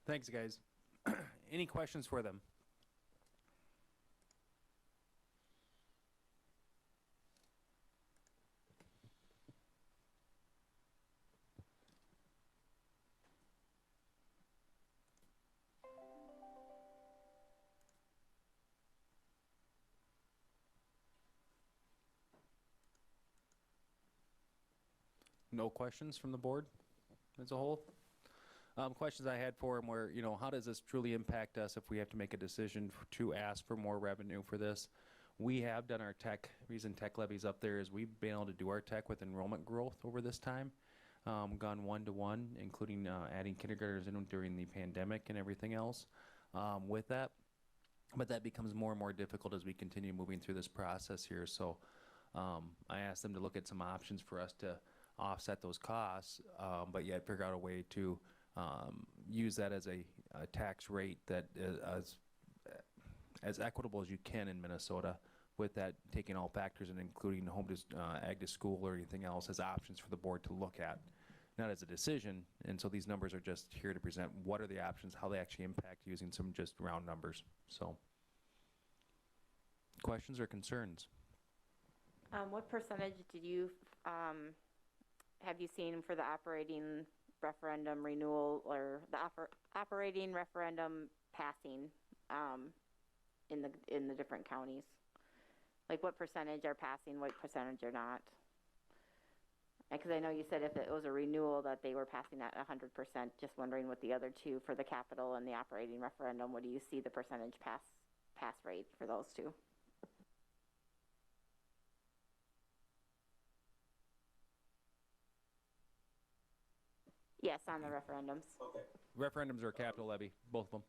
Speaker 3: Thanks, guys. Any questions for them? No questions from the board as a whole? Questions I had for him were, you know, how does this truly impact us if we have to make a decision to ask for more revenue for this? We have done our tech, reason tech levies up there is we've been able to do our tech with enrollment growth over this time. Gone 1-to-1, including adding kindergartners in during the pandemic and everything else with that. But that becomes more and more difficult as we continue moving through this process here. So I asked them to look at some options for us to offset those costs, but yet figure out a way to use that as a tax rate that is as equitable as you can in Minnesota, with that taking all factors and including home to ag to school or anything else as options for the board to look at, not as a decision. And so these numbers are just here to present what are the options, how they actually impact using some just round numbers. So questions or concerns?
Speaker 6: What percentage did you have you seen for the operating referendum renewal, or the operating referendum passing in the different counties? Like what percentage are passing, what percentage are not? Because I know you said if it was a renewal that they were passing at 100%. Just wondering what the other two for the capital and the operating referendum, what do you see the percentage pass rate for those two? Yes, on the referendums.
Speaker 10: Okay.
Speaker 3: Referendums or capital levy, both of them.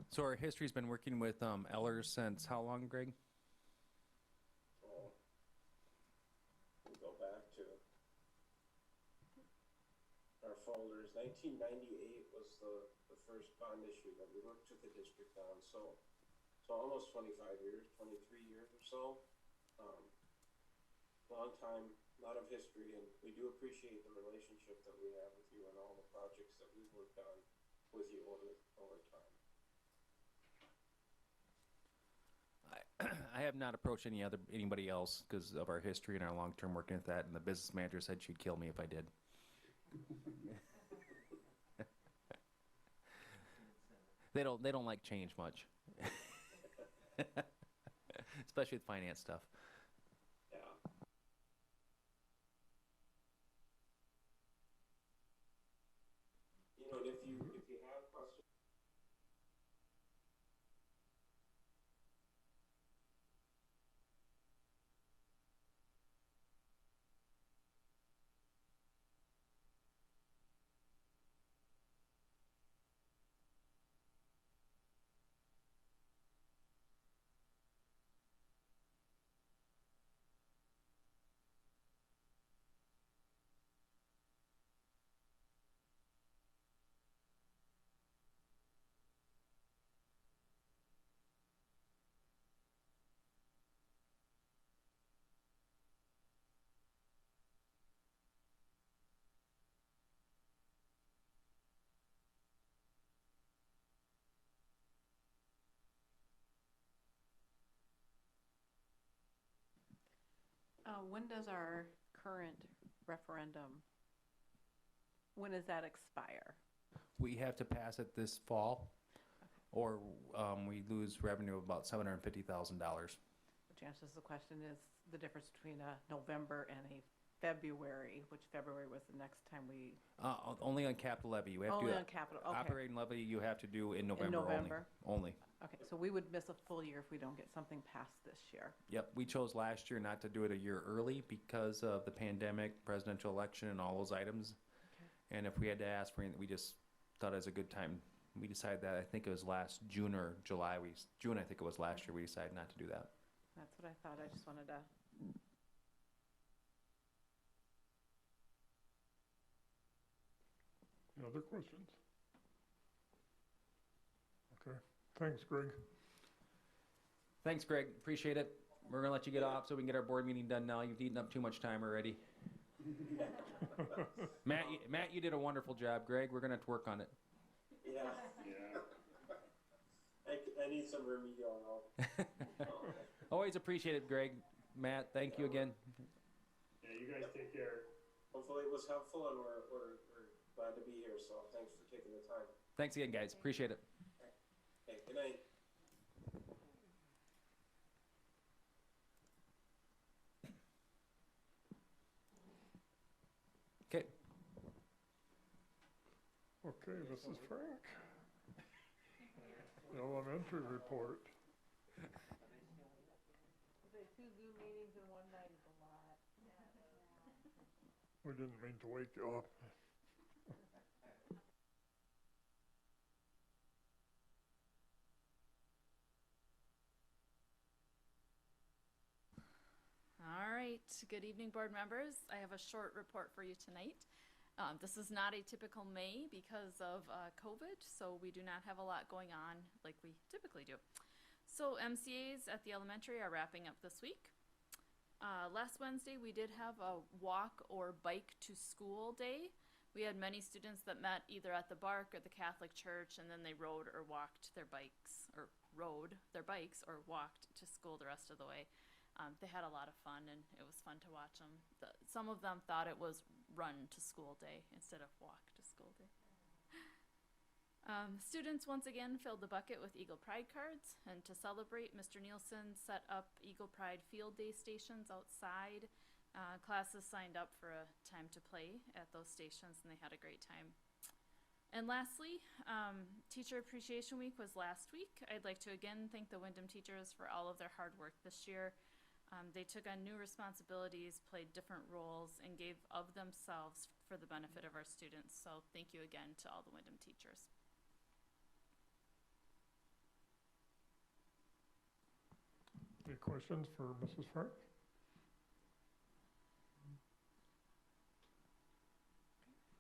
Speaker 3: So our history's been working with Ellers since how long, Greg?
Speaker 10: Oh, we go back to our folders. 1998 was the first bond issue that we worked with the district on. So almost 25 years, 23 years or so. Long time, a lot of history, and we do appreciate the relationship that we have with you and all the projects that we've worked on with you over time.
Speaker 3: I have not approached anybody else because of our history and our long-term working with that, and the business manager said she'd kill me if I did. They don't like change much, especially with finance stuff.
Speaker 10: Yeah. You know, and if you have questions.
Speaker 5: When does our current referendum, when does that expire?
Speaker 3: We have to pass it this fall, or we lose revenue of about $750,000.
Speaker 5: Which answers the question is the difference between a November and a February, which February was the next time we,
Speaker 3: Only on capital levy. You have
Speaker 5: only
Speaker 3: to
Speaker 5: on capital, okay.
Speaker 3: operating levy. You have to do in November,
Speaker 5: November?
Speaker 3: only.
Speaker 5: Okay, so we would miss a full year if we don't get something passed this year.
Speaker 3: Yep, we chose last year not to do it a year early because of the pandemic, presidential election, and all those items.
Speaker 5: Okay.
Speaker 3: And if we had to ask for anything, we just thought it was a good time. We decided that, I think it was last June or July. June, I think it was last year, we decided not to do that.
Speaker 5: That's what I thought. I just wanted to.
Speaker 1: Any other questions? Okay, thanks, Greg.
Speaker 3: Thanks, Greg. Appreciate it. We're gonna let you get off so we can get our board meeting done now. You've eaten up too much time already. Matt, you did a wonderful job. Greg, we're gonna have to work on it.
Speaker 10: Yeah. I need some remedial help.
Speaker 3: Always appreciate it, Greg. Matt, thank you again.
Speaker 11: Yeah, you guys take care.
Speaker 10: Hopefully it was helpful, and we're glad to be here, so thanks for taking the time.
Speaker 3: Thanks again, guys. Appreciate it.
Speaker 10: Okay, good night.
Speaker 3: Okay.
Speaker 1: Okay, Mrs. Frank. Elementary report.
Speaker 5: Two Zoom meetings in one night is a lot.
Speaker 1: We didn't mean to wake you up.
Speaker 12: All right, good evening, board members. I have a short report for you tonight. This is not a typical May because of COVID, so we do not have a lot going on like we typically do. So MCAs at the elementary are wrapping up this week. Last Wednesday, we did have a walk or bike to school day. We had many students that met either at the Bark or the Catholic Church, and then they rode or walked their bikes, or rode their bikes or walked to school the rest of the way. They had a lot of fun, and it was fun to watch them. Some of them thought it was run to school day instead of walk to school day. Students once again filled the bucket with Eagle Pride cards, and to celebrate, Mr. Nielsen set up Eagle Pride field day stations outside. Classes signed up for a time to play at those stations, and they had a great time. And lastly, Teacher Appreciation Week was last week. I'd like to again thank the Wyndham teachers for all of their hard work this year. They took on new responsibilities, played different roles, and gave of themselves for the benefit of our students. So thank you again to all the Wyndham teachers.
Speaker 1: Any questions for Mrs. Frank?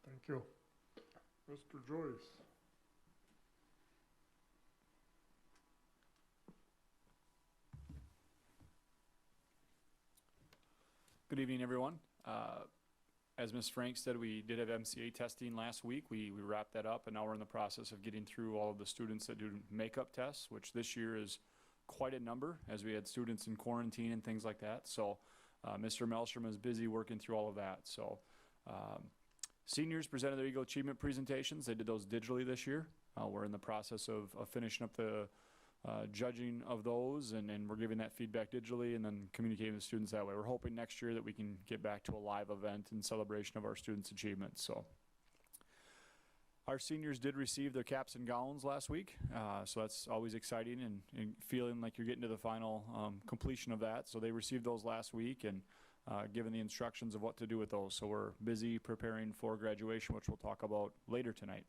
Speaker 1: Thank you. Mr. Joyce.
Speaker 13: Good evening, everyone. As Ms. Frank said, we did have MCA testing last week. We wrapped that up, and now we're in the process of getting through all of the students that do makeup tests, which this year is quite a number, as we had students in quarantine and things like that. So Mr. Melstrom is busy working through all of that. So seniors presented their Eagle Achievement presentations. They did those digitally this year. We're in the process of finishing up the judging of those, and we're giving that feedback digitally and then communicating with students that way. We're hoping next year that we can get back to a live event in celebration of our students' achievements. So our seniors did receive their caps and gowns last week, so that's always exciting and feeling like you're getting to the final completion of that. So they received those last week and given the instructions of what to do with those. So we're busy preparing for graduation, which we'll talk about later tonight.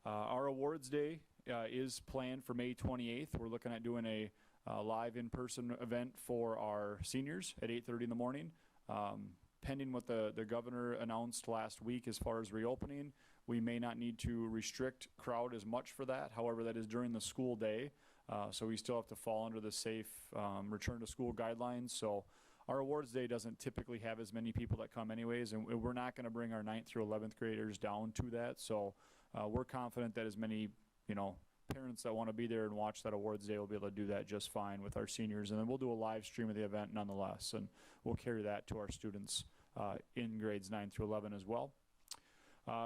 Speaker 13: Our awards day is planned for May 28th. We're looking at doing a live in-person event for our seniors at 8:30 in the morning. Pending what the governor announced last week as far as reopening, we may not need to restrict crowd as much for that. However, that is during the school day, so we still have to fall under the safe return to school guidelines. So our awards day doesn't typically have as many people that come anyways, and we're not going to bring our 9th through 11th graders down to that. So we're confident that as many parents that want to be there and watch that awards day will be able to do that just fine with our seniors. And then we'll do a live stream of the event nonetheless, and we'll carry that to our students in grades 9 through 11 as well.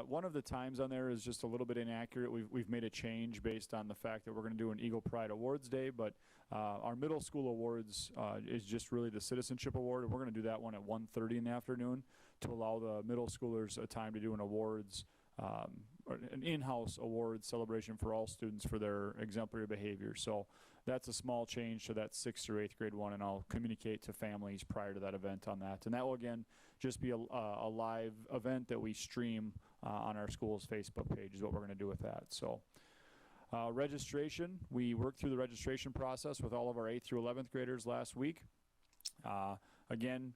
Speaker 13: One of the times on there is just a little bit inaccurate. We've made a change based on the fact that we're going to do an Eagle Pride Awards Day, but our middle school awards is just really the Citizenship Award, and we're going to do that one at 1:30 in the afternoon to allow the middle schoolers a time to do an awards, an in-house awards celebration for all students for their exemplary behavior. So that's a small change to that 6th through 8th grade one, and I'll communicate to families prior to that event on that. And that will, again, just be a live event that we stream on our school's Facebook page is what we're going to do with that. So registration, we worked through the registration process with all of our 8th through 11th graders last week. Again,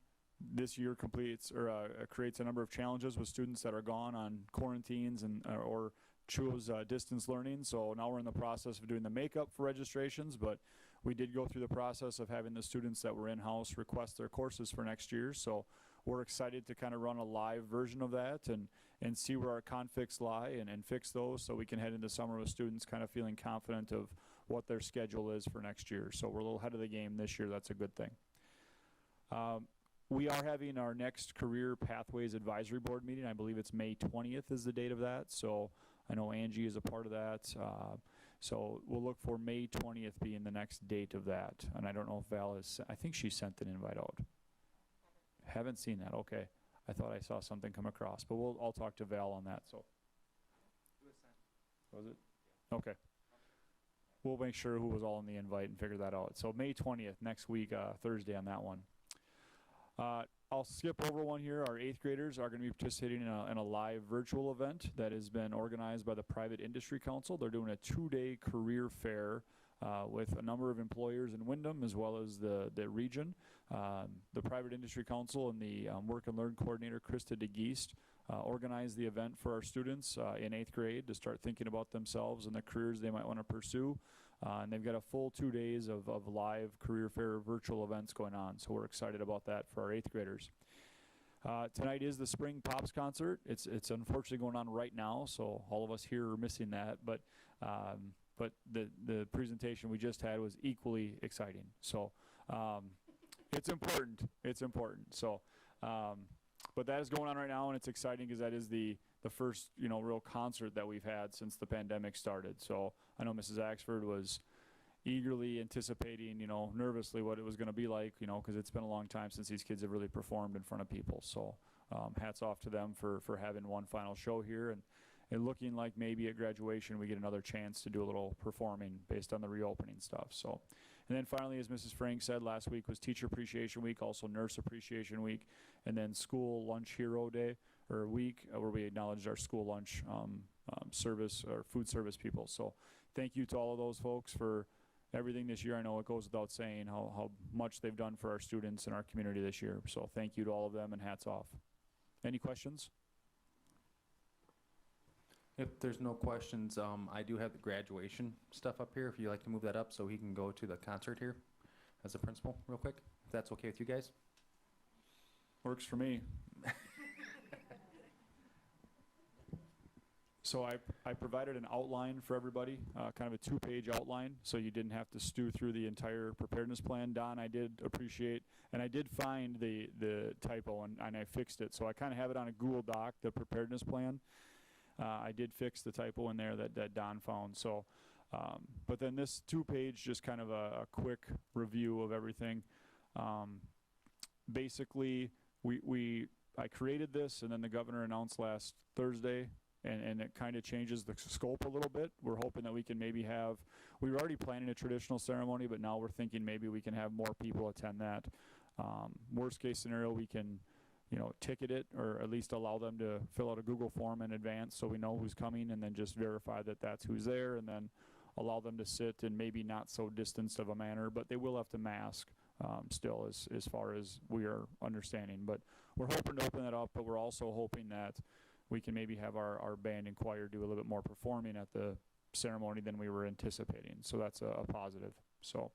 Speaker 13: this year creates a number of challenges with students that are gone on quarantines and or chose distance learning. So now we're in the process of doing the makeup for registrations, but we did go through the process of having the students that were in-house request their courses for next year. So we're excited to kind of run a live version of that and see where our conflicts lie and fix those so we can head into summer with students kind of feeling confident of what their schedule is for next year. So we're a little ahead of the game this year. That's a good thing. We are having our next Career Pathways Advisory Board meeting. I believe it's May 20th is the date of that. So I know Angie is a part of that. So we'll look for May 20th being the next date of that. And I don't know if Val is, I think she sent an invite out. Haven't seen that. Okay. I thought I saw something come across, but I'll talk to Val on that. So was it? Okay. We'll make sure who was all in the invite and figure that out. So May 20th, next week, Thursday on that one. I'll skip over one here. Our 8th graders are going to be participating in a live virtual event that has been organized by the Private Industry Council. They're doing a 2-day career fair with a number of employers in Windham as well as the region. The Private Industry Council and the Work and Learn Coordinator, Krista DeGeest, organized the event for our students in 8th grade to start thinking about themselves and the careers they might want to pursue. And they've got a full 2 days of live career fair virtual events going on. So we're excited about that for our 8th graders. Tonight is the Spring Pops concert. It's unfortunately going on right now, so all of us here are missing that. But the presentation we just had was equally exciting. So it's important. It's important. So, but that is going on right now, and it's exciting because that is the first real concert that we've had since the pandemic started. So I know Mrs. Axford was eagerly anticipating, nervously what it was going to be like, because it's been a long time since these kids have really performed in front of people. So hats off to them for having one final show here, and looking like maybe at graduation we get another chance to do a little performing based on the reopening stuff. So, and then finally, as Mrs. Frank said, last week was Teacher Appreciation Week, also Nurse Appreciation Week, and then School Lunch Hero Day, or week, where we acknowledged our school lunch service or food service people. So thank you to all of those folks for everything this year. I know it goes without saying how much they've done for our students and our community this year. So thank you to all of them, and hats off. Any questions?
Speaker 3: If there's no questions, I do have the graduation stuff up here, if you'd like to move that up so he can go to the concert here as a principal real quick, if that's okay with you guys.
Speaker 13: Works for me. So I provided an outline for everybody, kind of a 2-page outline, so you didn't have to stew through the entire preparedness plan. Don, I did appreciate, and I did find the typo, and I fixed it. So I kind of have it on a Google Doc, the preparedness plan. I did fix the typo in there that Don found. So, but then this 2-page, just kind of a quick review of everything. Basically, I created this, and then the governor announced last Thursday, and it kind of changes the scope a little bit. We're hoping that we can maybe we were already planning a traditional ceremony, but now we're thinking maybe we can have more people attend that. Worst case scenario, we can ticket it, or at least allow them to fill out a Google form in advance so we know who's coming, and then just verify that that's who's there, and then allow them to sit in maybe not so distanced of a manner, but they will have to mask still as far as we are understanding. But we're hoping to open that up, but we're also hoping that we can maybe have our band and choir do a little bit more performing at the ceremony than we were anticipating. So that's a positive. So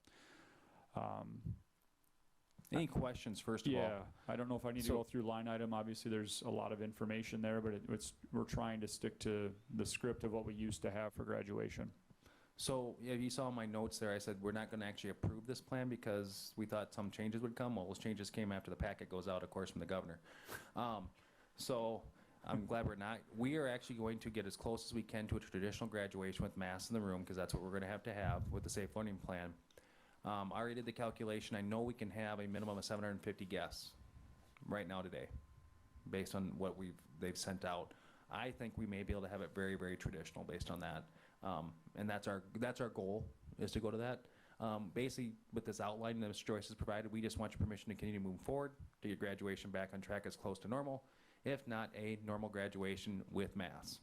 Speaker 3: any questions, first of all?
Speaker 13: Yeah, I don't know if I need to go through line item. Obviously, there's a lot of information there, but we're trying to stick to the script of what we used to have for graduation.
Speaker 3: So, yeah, you saw my notes there, I said we're not gonna actually approve this plan because we thought some changes would come. Well, those changes came after the packet goes out, of course, from the governor. So, I'm glad we're not. We are actually going to get as close as we can to a traditional graduation with masks in the room, because that's what we're gonna have to have with the Safe Learning Plan. I already did the calculation. I know we can have a minimum of 750 guests right now today, based on what they've sent out. I think we may be able to have it very, very traditional based on that. And that's our goal, is to go to that. Basically, with this outline that Mr. Joyce has provided, we just want your permission to continue moving forward, to get graduation back on track as close to normal, if not a normal graduation with masks.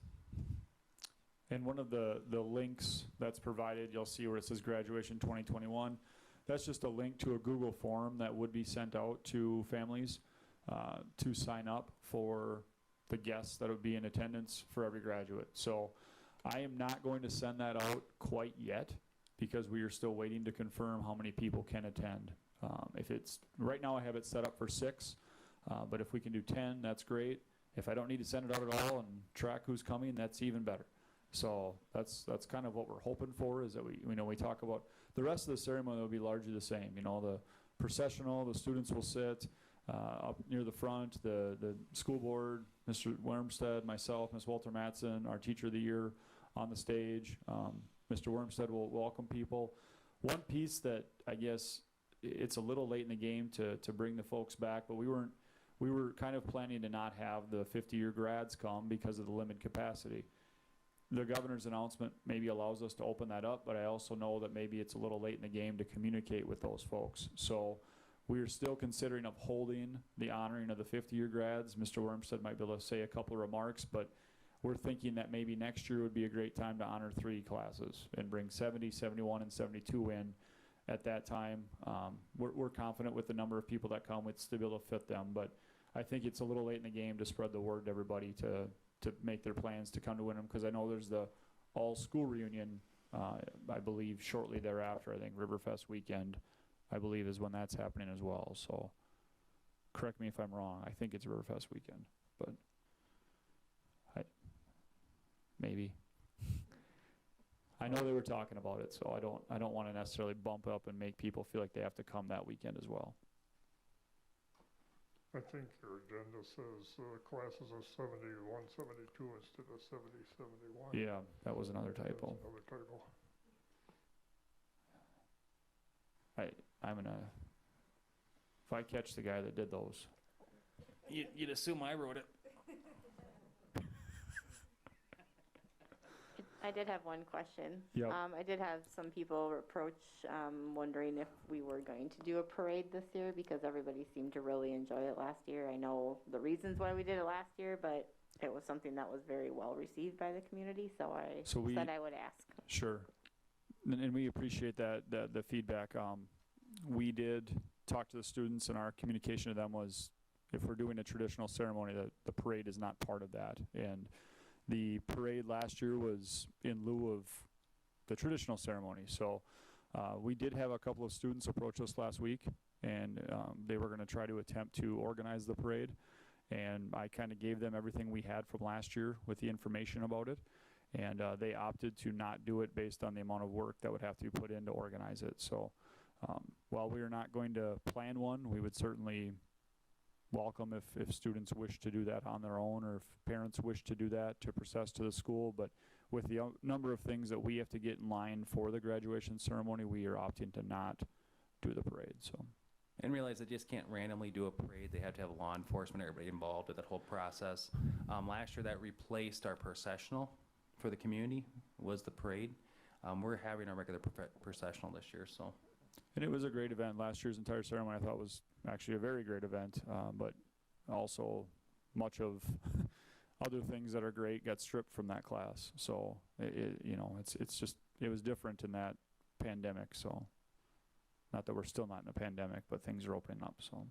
Speaker 13: And one of the links that's provided, you'll see where it says graduation 2021. That's just a link to a Google form that would be sent out to families to sign up for the guests that would be in attendance for every graduate. So I am not going to send that out quite yet, because we are still waiting to confirm how many people can attend. If it's, right now I have it set up for 6, but if we can do 10, that's great. If I don't need to send it out at all and track who's coming, that's even better. So that's kind of what we're hoping for, is that we talk about the rest of the ceremony will be largely the same. You know, the processional, the students will sit up near the front, the school board, Mr. Wormstead, myself, Ms. Walter Mattson, our teacher of the year on the stage. Mr. Wormstead will welcome people. One piece that I guess it's a little late in the game to bring the folks back, but we were kind of planning to not have the 50-year grads come because of the limited capacity. The governor's announcement maybe allows us to open that up, but I also know that maybe it's a little late in the game to communicate with those folks. So we're still considering upholding the honoring of the 50-year grads. Mr. Wormstead might be able to say a couple of remarks, but we're thinking that maybe next year would be a great time to honor 3 classes and bring 70, 71, and 72 in at that time. We're confident with the number of people that come, we'd still be able to fit them, but I think it's a little late in the game to spread the word to everybody to make their plans to come to Wyndham, because I know there's the all-school reunion, I believe, shortly thereafter. I think Riverfest weekend, I believe, is when that's happening as well. So correct me if I'm wrong. I think it's Riverfest weekend, but maybe. I know they were talking about it, so I don't want to necessarily bump up and make people feel like they have to come that weekend as well.
Speaker 1: I think your agenda says classes of 71, 72 instead of 70, 71.
Speaker 13: Yeah, that was another typo.
Speaker 1: Another typo.
Speaker 13: I'm gonna, if I catch the guy that did those.
Speaker 3: You'd assume I wrote it.
Speaker 6: I did have one question.
Speaker 13: Yep.
Speaker 6: I did have some people approach wondering if we were going to do a parade this year, because everybody seemed to really enjoy it last year. I know the reasons why we did it last year, but it was something that was very well received by the community, so I said I would ask.
Speaker 13: Sure. And we appreciate that the feedback. We did talk to the students, and our communication to them was, if we're doing a traditional ceremony, the parade is not part of that. And the parade last year was in lieu of the traditional ceremony. So we did have a couple of students approach us last week, and they were going to try to attempt to organize the parade. And I kind of gave them everything we had from last year with the information about it. And they opted to not do it based on the amount of work that would have to be put in to organize it. So while we are not going to plan one, we would certainly welcome if students wish to do that on their own, or if parents wish to do that to process to the school. But with the number of things that we have to get in line for the graduation ceremony, we are opting to not do the parade. So.
Speaker 3: And realize they just can't randomly do a parade. They have to have law enforcement, everybody involved with that whole process. Last year that replaced our processional for the community, was the parade. We're having our regular processional this year, so.
Speaker 13: And it was a great event. Last year's entire ceremony I thought was actually a very great event, but also much of other things that are great got stripped from that class. So it's just, it was different in that pandemic. So not that we're still not in a pandemic, but things are opening up. So.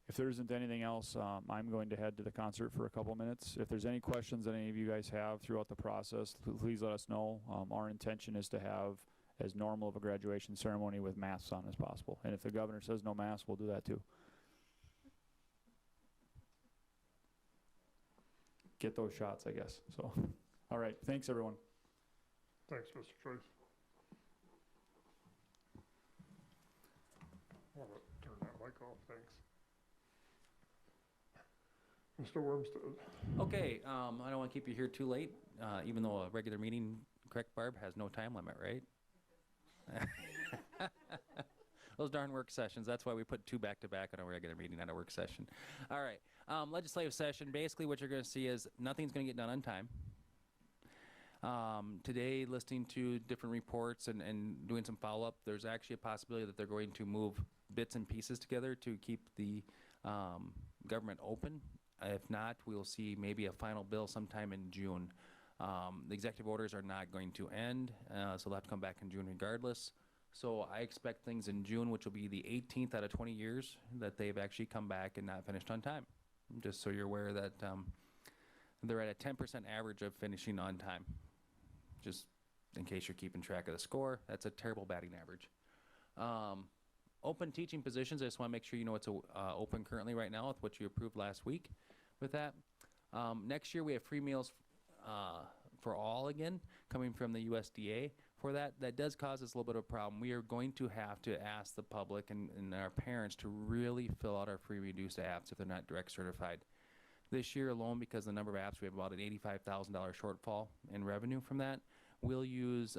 Speaker 13: If there isn't anything else, I'm going to head to the concert for a couple minutes. If there's any questions that any of you guys have throughout the process, please let us know. Our intention is to have as normal of a graduation ceremony with masks on as possible. And if the governor says no masks, we'll do that too. get those shots, I guess. So, all right, thanks everyone.
Speaker 1: Thanks, Mr. Trice. Want to turn that mic off, thanks. Mr. Wormstead.
Speaker 3: Okay, I don't want to keep you here too late, even though a regular meeting, correct, Barb, has no time limit, right? Those darn work sessions, that's why we put 2 back-to-back on a regular meeting, not a work session. All right, legislative session, basically what you're going to see is nothing's going to get done on time. Today, listening to different reports and doing some follow-up, there's actually a possibility that they're going to move bits and pieces together to keep the government open. If not, we'll see maybe a final bill sometime in June. The executive orders are not going to end, so they'll have to come back in June regardless. So I expect things in June, which will be the 18th out of 20 years that they've actually come back and not finished on time. Just so you're aware that they're at a 10% average of finishing on time. Just in case you're keeping track of the score, that's a terrible batting average. Open teaching positions, I just want to make sure you know it's open currently right now with what you approved last week with that. Next year we have free meals for all again, coming from the USDA. For that does cause us a little bit of a problem. We are going to have to ask the public and our parents to really fill out our free reduced apps if they're not direct certified. This year alone, because of the number of apps, we have about an $85,000 shortfall in revenue from that. We'll use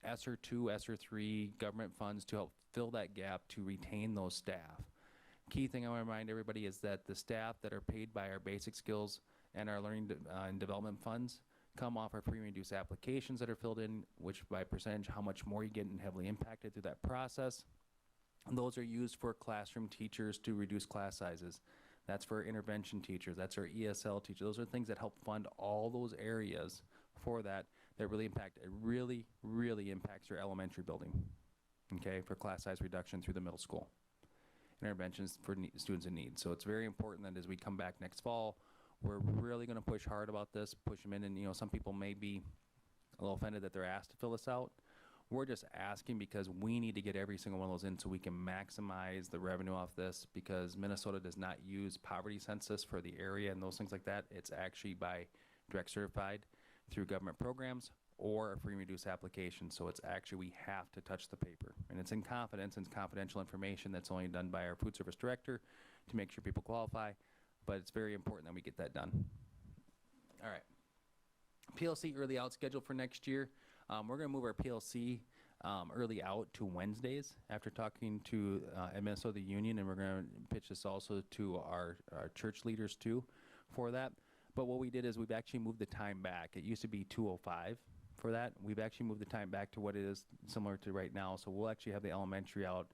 Speaker 3: ESSER 2, ESSER 3 government funds to help fill that gap to retain those staff. Key thing I want to remind everybody is that the staff that are paid by our basic skills and our learning and development funds come off our free and reduced applications that are filled in, which by percentage, how much more you get and heavily impacted through that process. And those are used for classroom teachers to reduce class sizes. That's for intervention teachers. That's our ESL teachers. Those are things that help fund all those areas for that really impact. It really, really impacts your elementary building, okay, for class size reduction through the middle school. Interventions for students in need. So it's very important that as we come back next fall, we're really going to push hard about this, push them in, and some people may be a little offended that they're asked to fill this out. We're just asking because we need to get every single one of those in so we can maximize the revenue off this, because Minnesota does not use poverty census for the area and those things like that. It's actually by direct certified through government programs or a free and reduced application. So it's actually, we have to touch the paper. And it's in confidence and it's confidential information that's only done by our food service director to make sure people qualify. But it's very important that we get that done. All right. PLC early out schedule for next year. We're going to move our PLC early out to Wednesdays after talking to Minnesota Union, and we're going to pitch this also to our church leaders too for that. But what we did is we've actually moved the time back. It used to be 2:05 for that. We've actually moved the time back to what it is similar to right now. So we'll actually have the elementary out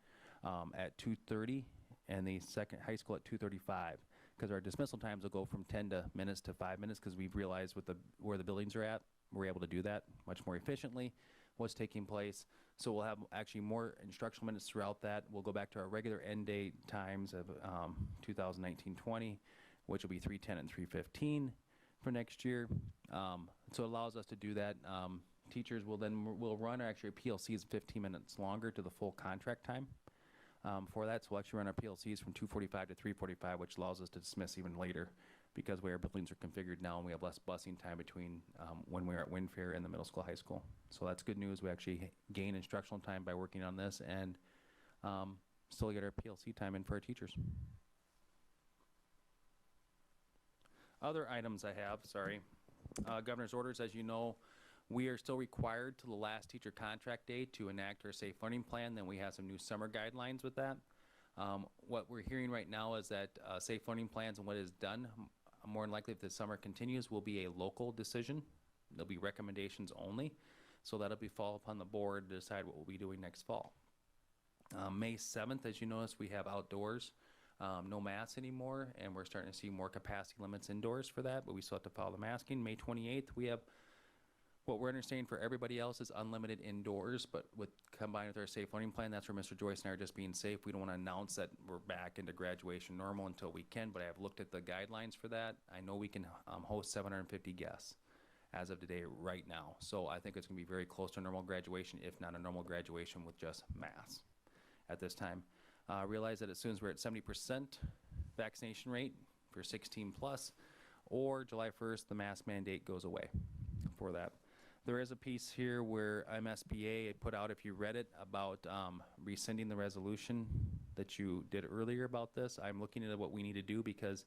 Speaker 3: at 2:30 and the second high school at 2:35. Because our dismissal times will go from 10 minutes to 5 minutes, because we've realized with where the buildings are at, we're able to do that much more efficiently, what's taking place. So we'll have actually more instructional minutes throughout that. We'll go back to our regular end date times of 2019-20, which will be 3:10 and 3:15 for next year. So it allows us to do that. Teachers will run actually PLCs 15 minutes longer to the full contract time. For that, so we'll actually run our PLCs from 2:45 to 3:45, which allows us to dismiss even later, because where our buildings are configured now and we have less busing time between when we're at Windfair and the middle school, high school. So that's good news. We actually gain instructional time by working on this and still get our PLC time in for our teachers. Other items I have, governor's orders, as you know, we are still required to the last teacher contract day to enact our safe learning plan. Then we have some new summer guidelines with that. What we're hearing right now is that safe learning plans and what is done, more than likely if the summer continues, will be a local decision. There'll be recommendations only. So that'll be fall upon the board to decide what we'll be doing next fall. May 7th, as you notice, we have outdoors. No masks anymore, and we're starting to see more capacity limits indoors for that, but we still have to follow the masking. May 28th, we have what we're understanding for everybody else is unlimited indoors, but combined with our safe learning plan, that's where Mr. Joyce and I are just being safe. We don't want to announce that we're back into graduation normal until we can, but I have looked at the guidelines for that. I know we can host 750 guests as of today right now. So I think it's going to be very close to a normal graduation, if not a normal graduation with just masks at this time. Realize that as soon as we're at 70% vaccination rate for 16 plus, or July 1st, the mask mandate goes away for that. There is a piece here where MSBA put out, if you read it, about rescinding the resolution that you did earlier about this. I'm looking at what we need to do because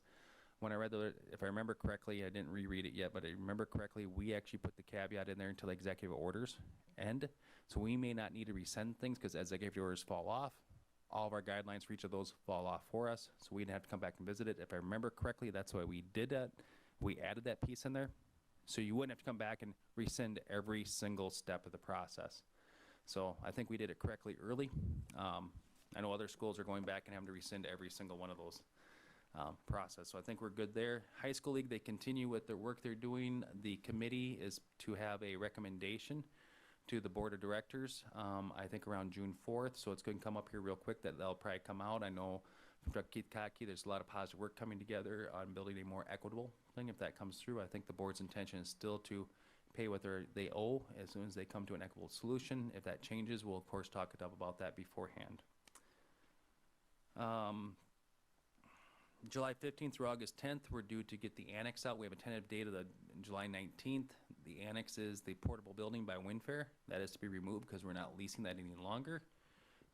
Speaker 3: when I read if I remember correctly, I didn't reread it yet, but I remember correctly, we actually put the caveat in there until executive orders end. So we may not need to rescind things because as executive orders fall off, all of our guidelines for each of those fall off for us. So we didn't have to come back and visit it. If I remember correctly, that's why we did that. We added that piece in there. So you wouldn't have to come back and rescind every single step of the process. So I think we did it correctly early. I know other schools are going back and having to rescind every single one of those process. So I think we're good there. High School League, they continue with their work they're doing. The committee is to have a recommendation to the board of directors, I think around June 4th. So it's going to come up here real quick that they'll probably come out. I know from Dr. Keith Kotke, there's a lot of positive work coming together on building a more equitable thing. If that comes through, I think the board's intention is still to pay what they owe as soon as they come to an equitable solution. If that changes, we'll of course talk about that beforehand. July 15th through August 10th, we're due to get the annex out. We have a tentative date of July 19th. The annex is the portable building by Windfair. That is to be removed because we're not leasing that any longer.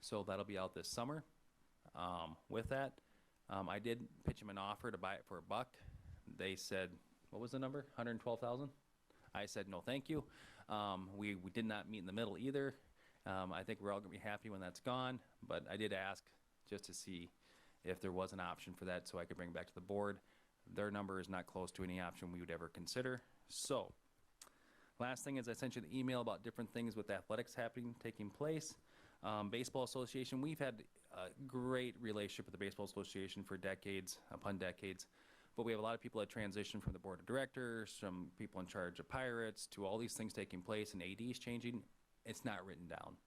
Speaker 3: So that'll be out this summer. With that, I did pitch them an offer to buy it for $1. They said, what was the number? 112,000? I said, no, thank you. We did not meet in the middle either. I think we're all gonna be happy when that's gone, but I did ask just to see if there was an option for that so I could bring it back to the board. Their number is not close to any option we would ever consider. So, last thing is I sent you the email about different things with athletics taking place. Baseball Association, we've had a great relationship with the Baseball Association for decades upon decades, but we have a lot of people that transition from the board of directors, from people in charge of Pirates, to all these things taking place and ADs changing. It's not written down.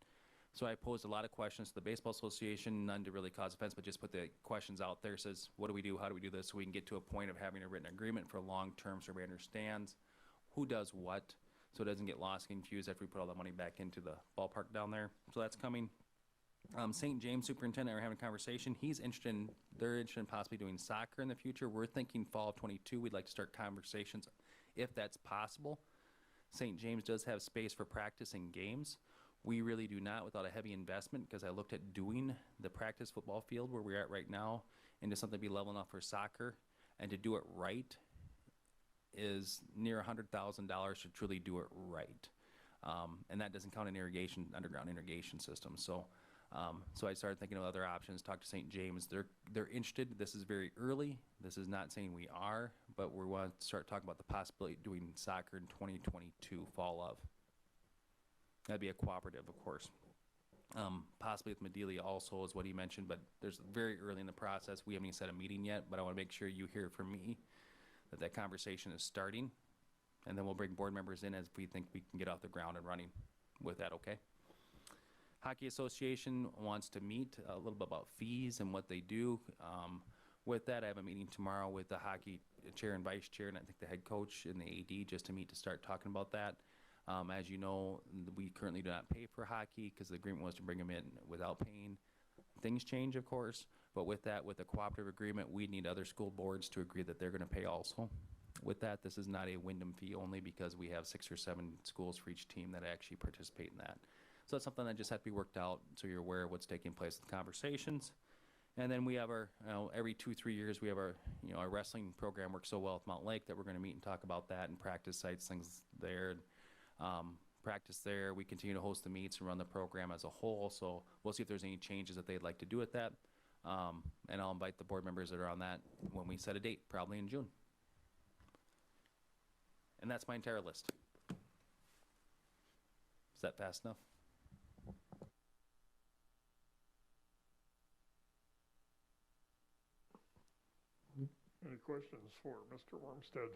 Speaker 3: So I posed a lot of questions to the Baseball Association, none to really cause offense, but just put the questions out there. Says, what do we do? How do we do this? So we can get to a point of having a written agreement for long term so everybody understands who does what, so it doesn't get lost and confused after we put all the money back into the ballpark down there. So that's coming. St. James Superintendent, we're having a conversation. They're interested in possibly doing soccer in the future. We're thinking fall of 22. We'd like to start conversations if that's possible. St. James does have space for practice and games. We really do not without a heavy investment, because I looked at doing the practice football field where we're at right now into something to be level enough for soccer, and to do it right is near $100,000 to truly do it right. And that doesn't count an underground irrigation system. So I started thinking of other options, talked to St. James. They're interested. This is very early. This is not saying we are, but we want to start talking about the possibility of doing soccer in 2022, fall of. That'd be a cooperative, of course. Possibly with Medelia also is what he mentioned, but there's very early in the process. We haven't even set a meeting yet, but I want to make sure you hear from me that conversation is starting, and then we'll bring board members in as we think we can get off the ground and running with that, okay? Hockey Association wants to meet a little bit about fees and what they do. With that, I have a meeting tomorrow with the hockey chair and vice chair, and I think the head coach and the AD, just to meet to start talking about that. As you know, we currently do not pay for hockey because the agreement was to bring them in without paying. Things change, of course, but with that, with a cooperative agreement, we need other school boards to agree that they're going to pay also. With that, this is not a Wyndham fee only, because we have 6 or 7 schools for each team that actually participate in that. So that's something that just has to be worked out so you're aware of what's taking place in conversations. And then we have our, every 2-3 years, we have our, our wrestling program works so well with Mount Lake that we're going to meet and talk about that, and practice sites, things there. Practice there. We continue to host the meets and run the program as a whole. So we'll see if there's any changes that they'd like to do with that. And I'll invite the board members that are on that when we set a date, probably in June. And that's my entire list. Is that fast enough?
Speaker 1: Any questions for Mr. Wormstead?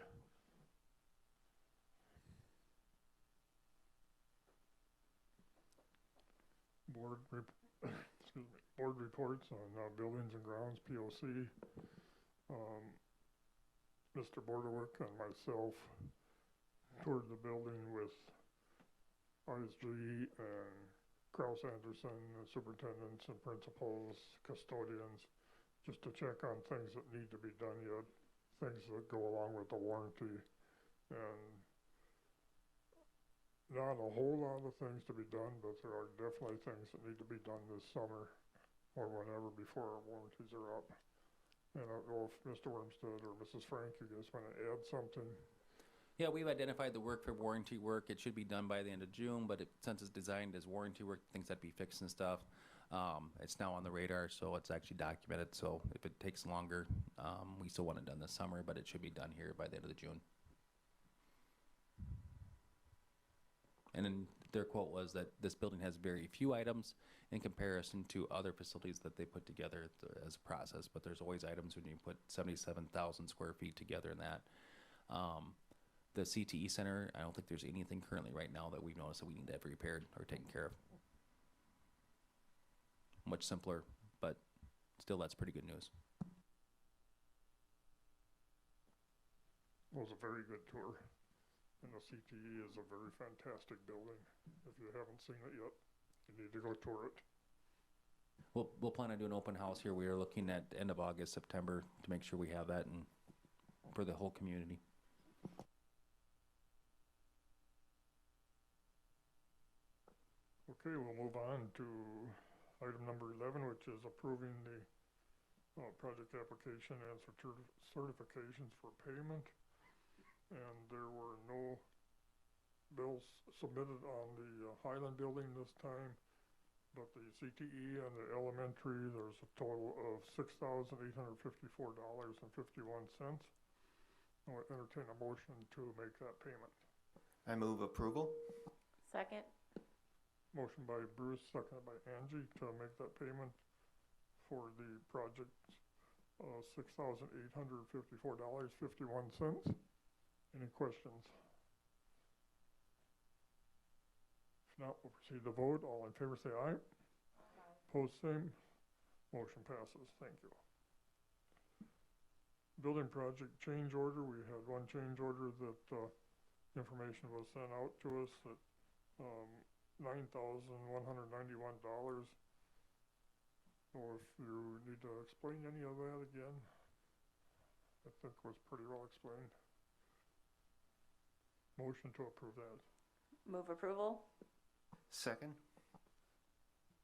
Speaker 1: Board reports on buildings and grounds, POC. Mr. Bordewick and myself toured the building with ISG and Kraus Anderson, the superintendents and principals, custodians, just to check on things that need to be done yet. things that go along with the warranty. And not a whole lot of things to be done, but there are definitely things that need to be done this summer or whenever before our warranties are up. And I don't know if Mr. Wormstead or Mrs. Frank, you guys want to add something?
Speaker 3: Yeah, we've identified the work for warranty work. It should be done by the end of June, but since it's designed as warranty work, things that be fixed and stuff, it's now on the radar, so it's actually documented. So if it takes longer, we still want it done this summer, but it should be done here by the end of June. And then their quote was that this building has very few items in comparison to other facilities that they put together as a process, but there's always items when you put 77,000 square feet together in that. The CTE Center, I don't think there's anything currently right now that we've noticed that we need to have repaired or taken care of. Much simpler, but still that's pretty good news.
Speaker 1: It was a very good tour. And the CTE is a very fantastic building. If you haven't seen it yet, you need to go tour it.
Speaker 3: We'll plan on doing an open house here. We are looking at end of August, September to make sure we have that and for the whole community.
Speaker 1: Okay, we'll move on to item number 11, which is approving the project application and certifications for payment. And there were no bills submitted on the Highland building this time, but the CTE and the elementary, there's a total of $6,854.51. I'll entertain a motion to make that payment.
Speaker 8: I move approval.
Speaker 6: Second.
Speaker 1: Motion by Bruce, seconded by Angie to make that payment for the project, $6,854.51. Any questions? If not, we'll proceed to vote. All in favor say aye. Aye. Opposed, same. Motion passes. Thank you. Building project change order. We had one change order that information was sent out to us at $9,191. So if you need to explain any of that again, I think it was pretty well explained. Motion to approve that.
Speaker 6: Move approval.
Speaker 8: Second.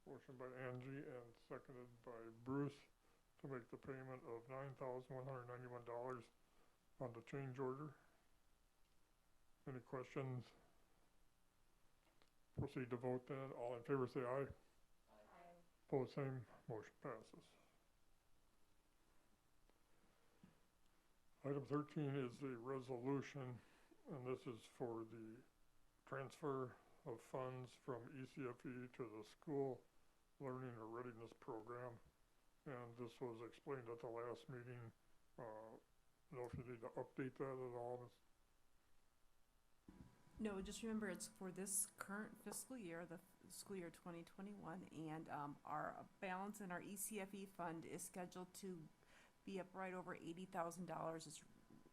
Speaker 1: Motion by Angie and seconded by Bruce to make the payment of $9,191 on the change order. Any questions? Proceed to vote then. All in favor say aye. Aye. Opposed, same. Motion passes. Item 13 is the resolution, and this is for the transfer of funds from ECFE to the school learning or readiness program. And this was explained at the last meeting. I don't know if you need to update that at all.
Speaker 14: No, just remember it's for this current fiscal year, the school year 2021, and our balance in our ECFE fund is scheduled to be up right over $80,000. It's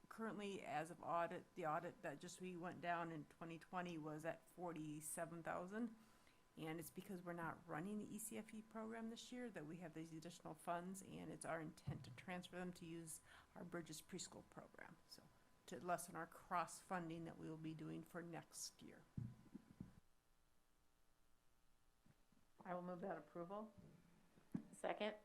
Speaker 14: currently, as of the audit that just we went down in 2020 was at $47,000, and it's because we're not running the ECFE program this year that we have these additional funds, and it's our intent to transfer them to use our Bridges preschool program. So, to lessen our cross-funding that we will be doing for next year.
Speaker 5: I will move that approval.
Speaker 6: Second.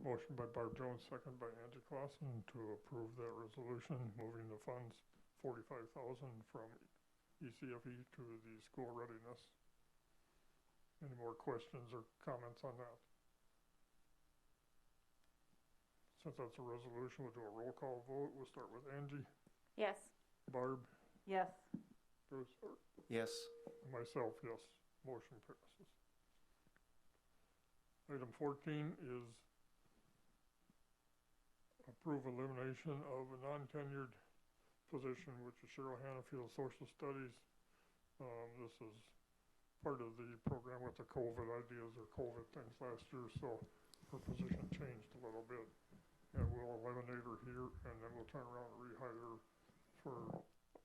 Speaker 1: Motion by Barb Jones, second by Angie Clausen to approve that resolution, moving the funds $45,000 from ECFE to the school readiness. Any more questions or comments on that? Since that's a resolution, we'll do a roll call vote. We'll start with Angie.
Speaker 6: Yes.
Speaker 1: Barb.
Speaker 5: Yes.
Speaker 1: Bruce.
Speaker 8: Yes.
Speaker 1: And myself, yes. Motion passes. Item 14 is approve elimination of a non-tenured position, which is Cheryl Hannafield, Social Studies. This is part of the program with the COVID ideas or COVID things last year, so her position changed a little bit. And we'll eliminate her here, and then we'll turn around and rehire her for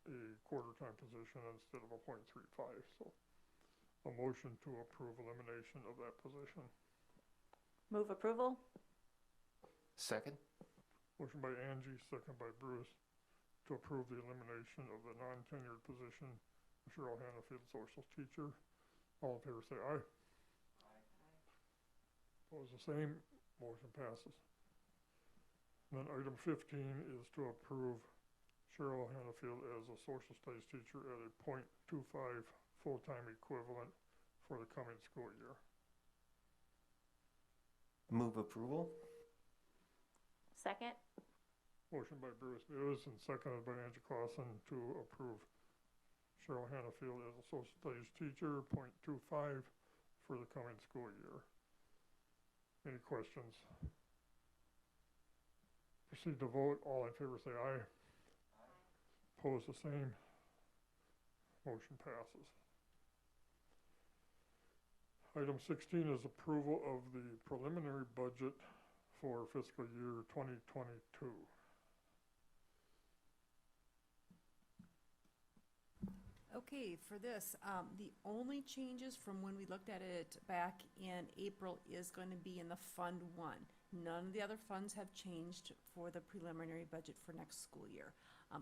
Speaker 1: a quarter-time position instead of a .35. So a motion to approve elimination of that position.
Speaker 6: Move approval.
Speaker 8: Second.
Speaker 1: Motion by Angie, second by Bruce, to approve the elimination of the non-tenured position of Cheryl Hannaford, social teacher. All in favor say aye. Opposed, the same. Motion passes. And then item 15 is to approve Cheryl Hannafield as a social studies teacher at a .25 full-time equivalent for the coming school year.
Speaker 8: Move approval?
Speaker 6: Second?
Speaker 1: Motion by Bruce Mews and seconded by Angie Clausen to approve Cheryl Hannafield as a social studies teacher, .25 for the coming school year. Any questions? Proceed to vote. All in favor say aye. Opposed, the same. Motion passes. Item 16 is approval of the preliminary budget for fiscal year 2022.
Speaker 14: Okay, for this, the only changes from when we looked at it back in April is going to be in the Fund 1. None of the other funds have changed for the preliminary budget for next school year.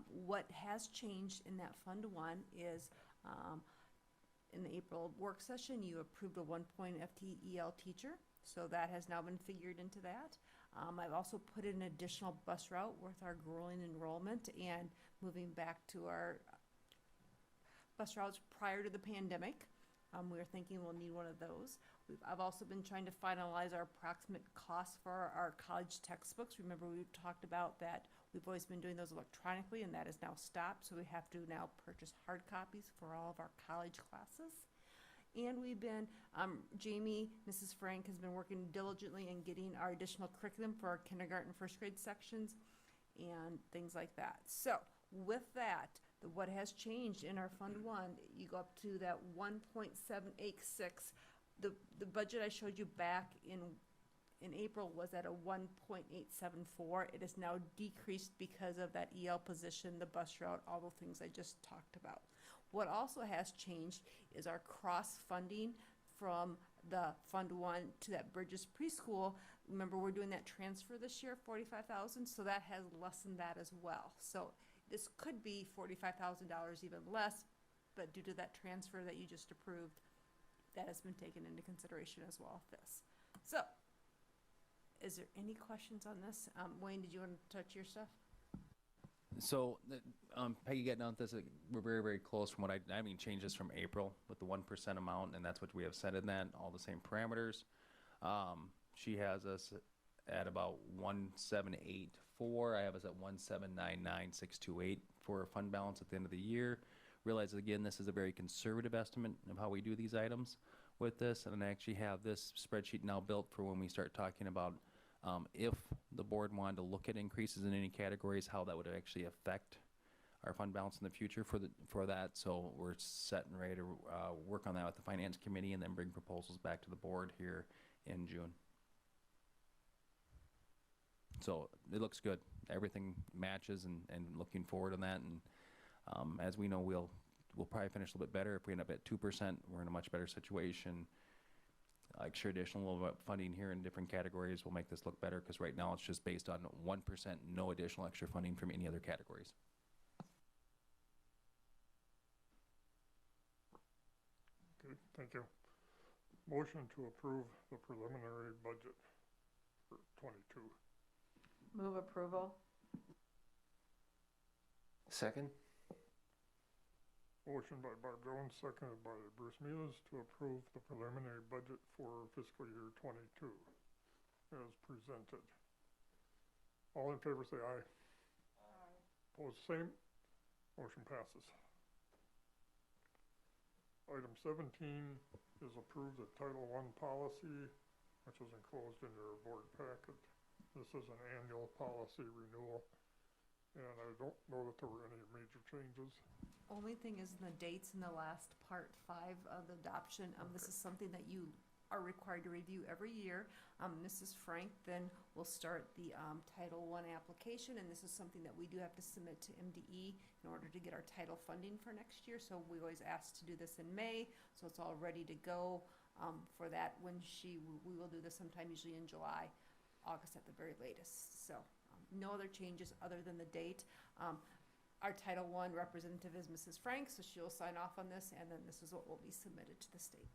Speaker 14: What has changed in that Fund 1 is in the April work session, you approved a 1-point FTEL teacher, so that has now been figured into that. I've also put in an additional bus route with our growing enrollment and moving back to our bus routes prior to the pandemic. We were thinking we'll need one of those. I've also been trying to finalize our approximate costs for our college textbooks. Remember, we've talked about that we've always been doing those electronically, and that is now stopped, so we have to now purchase hard copies for all of our college classes. And we've been, Jamie, Mrs. Frank has been working diligently in getting our additional curriculum for our kindergarten, first grade sections and things like that. So with that, what has changed in our Fund 1, you go up to that 1.786. The budget I showed you back in April was at a 1.874. It is now decreased because of that EL position, the bus route, all the things I just talked about. What also has changed is our cross-funding from the Fund 1 to that Bridges Preschool. Remember, we're doing that transfer this year, $45,000, so that has lessened that as well. So this could be $45,000 even less, but due to that transfer that you just approved, that has been taken into consideration as well with this. So, is there any questions on this? Wayne, did you want to touch your stuff?
Speaker 3: So, Peggy, getting on this, we're very, very close from what I mean, change this from April with the 1% amount, and that's what we have set in that, all the same parameters. She has us at about 1,784. I have us at 1,799,628 for fund balance at the end of the year. Realize, again, this is a very conservative estimate of how we do these items with this, and I actually have this spreadsheet now built for when we start talking about if the board wanted to look at increases in any categories, how that would actually affect our fund balance in the future for that. So we're set and ready to work on that with the finance committee and then bring proposals back to the board here in June. So it looks good. Everything matches and looking forward on that. And as we know, we'll probably finish a little bit better. If we end up at 2%, we're in a much better situation. Like sure, additional funding here in different categories will make this look better, because right now it's just based on 1%, no additional extra funding from any other categories.
Speaker 1: Okay, thank you. Motion to approve the preliminary budget for 22.
Speaker 5: Move approval.
Speaker 8: Second?
Speaker 1: Motion by Barb Jones, seconded by Bruce Mews to approve the preliminary budget for fiscal year 22 as presented. All in favor say aye. Aye. Opposed, same. Motion passes. Item 17 is approve the Title I policy, which is enclosed in your board packet. This is an annual policy renewal, and I don't know that there were any major changes.
Speaker 14: Only thing is in the dates in the last part 5 of the adoption. This is something that you are required to review every year. Mrs. Frank then will start the Title I application, and this is something that we do have to submit to MDE in order to get our title funding for next year. So we always ask to do this in May, so it's all ready to go for that. When we will do this sometime usually in July, August at the very latest. So no other changes other than the date. Our Title I representative is Mrs. Frank, so she'll sign off on this, and then this is what will be submitted to the state.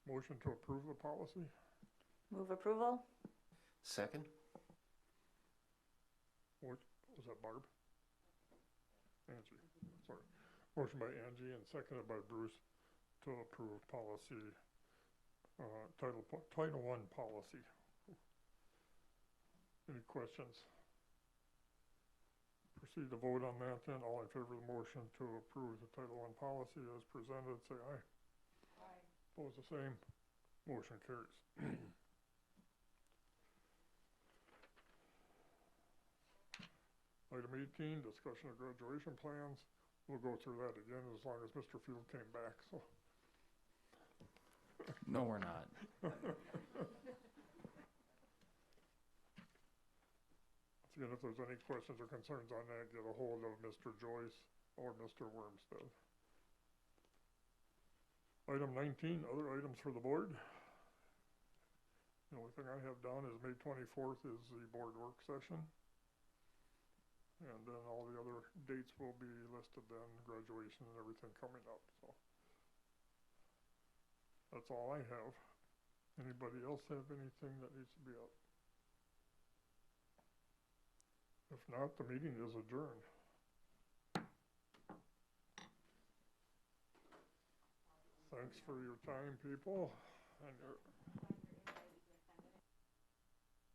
Speaker 1: Motion to approve the policy?
Speaker 6: Move approval?
Speaker 8: Second?
Speaker 1: What, was that Barb? Angie, sorry. Motion by Angie and seconded by Bruce to approve policy, Title I policy. Any questions? Proceed to vote on that then. All in favor of the motion to approve the Title I policy as presented, say aye.
Speaker 14: Aye.
Speaker 1: Opposed, the same. Motion carries. Item 18, discussion of graduation plans. We'll go through that again as long as Mr. Field came back, so.
Speaker 3: No, we're not.
Speaker 1: Again, if there's any questions or concerns on that, get a hold of Mr. Joyce or Mr. Wormstead. Item 19, other items for the board. The only thing I have down is May 24th is the board work session. And then all the other dates will be listed then, graduation and everything coming up, so. That's all I have. Anybody else have anything that needs to be up? If not, the meeting is adjourned. Thanks for your time, people, and your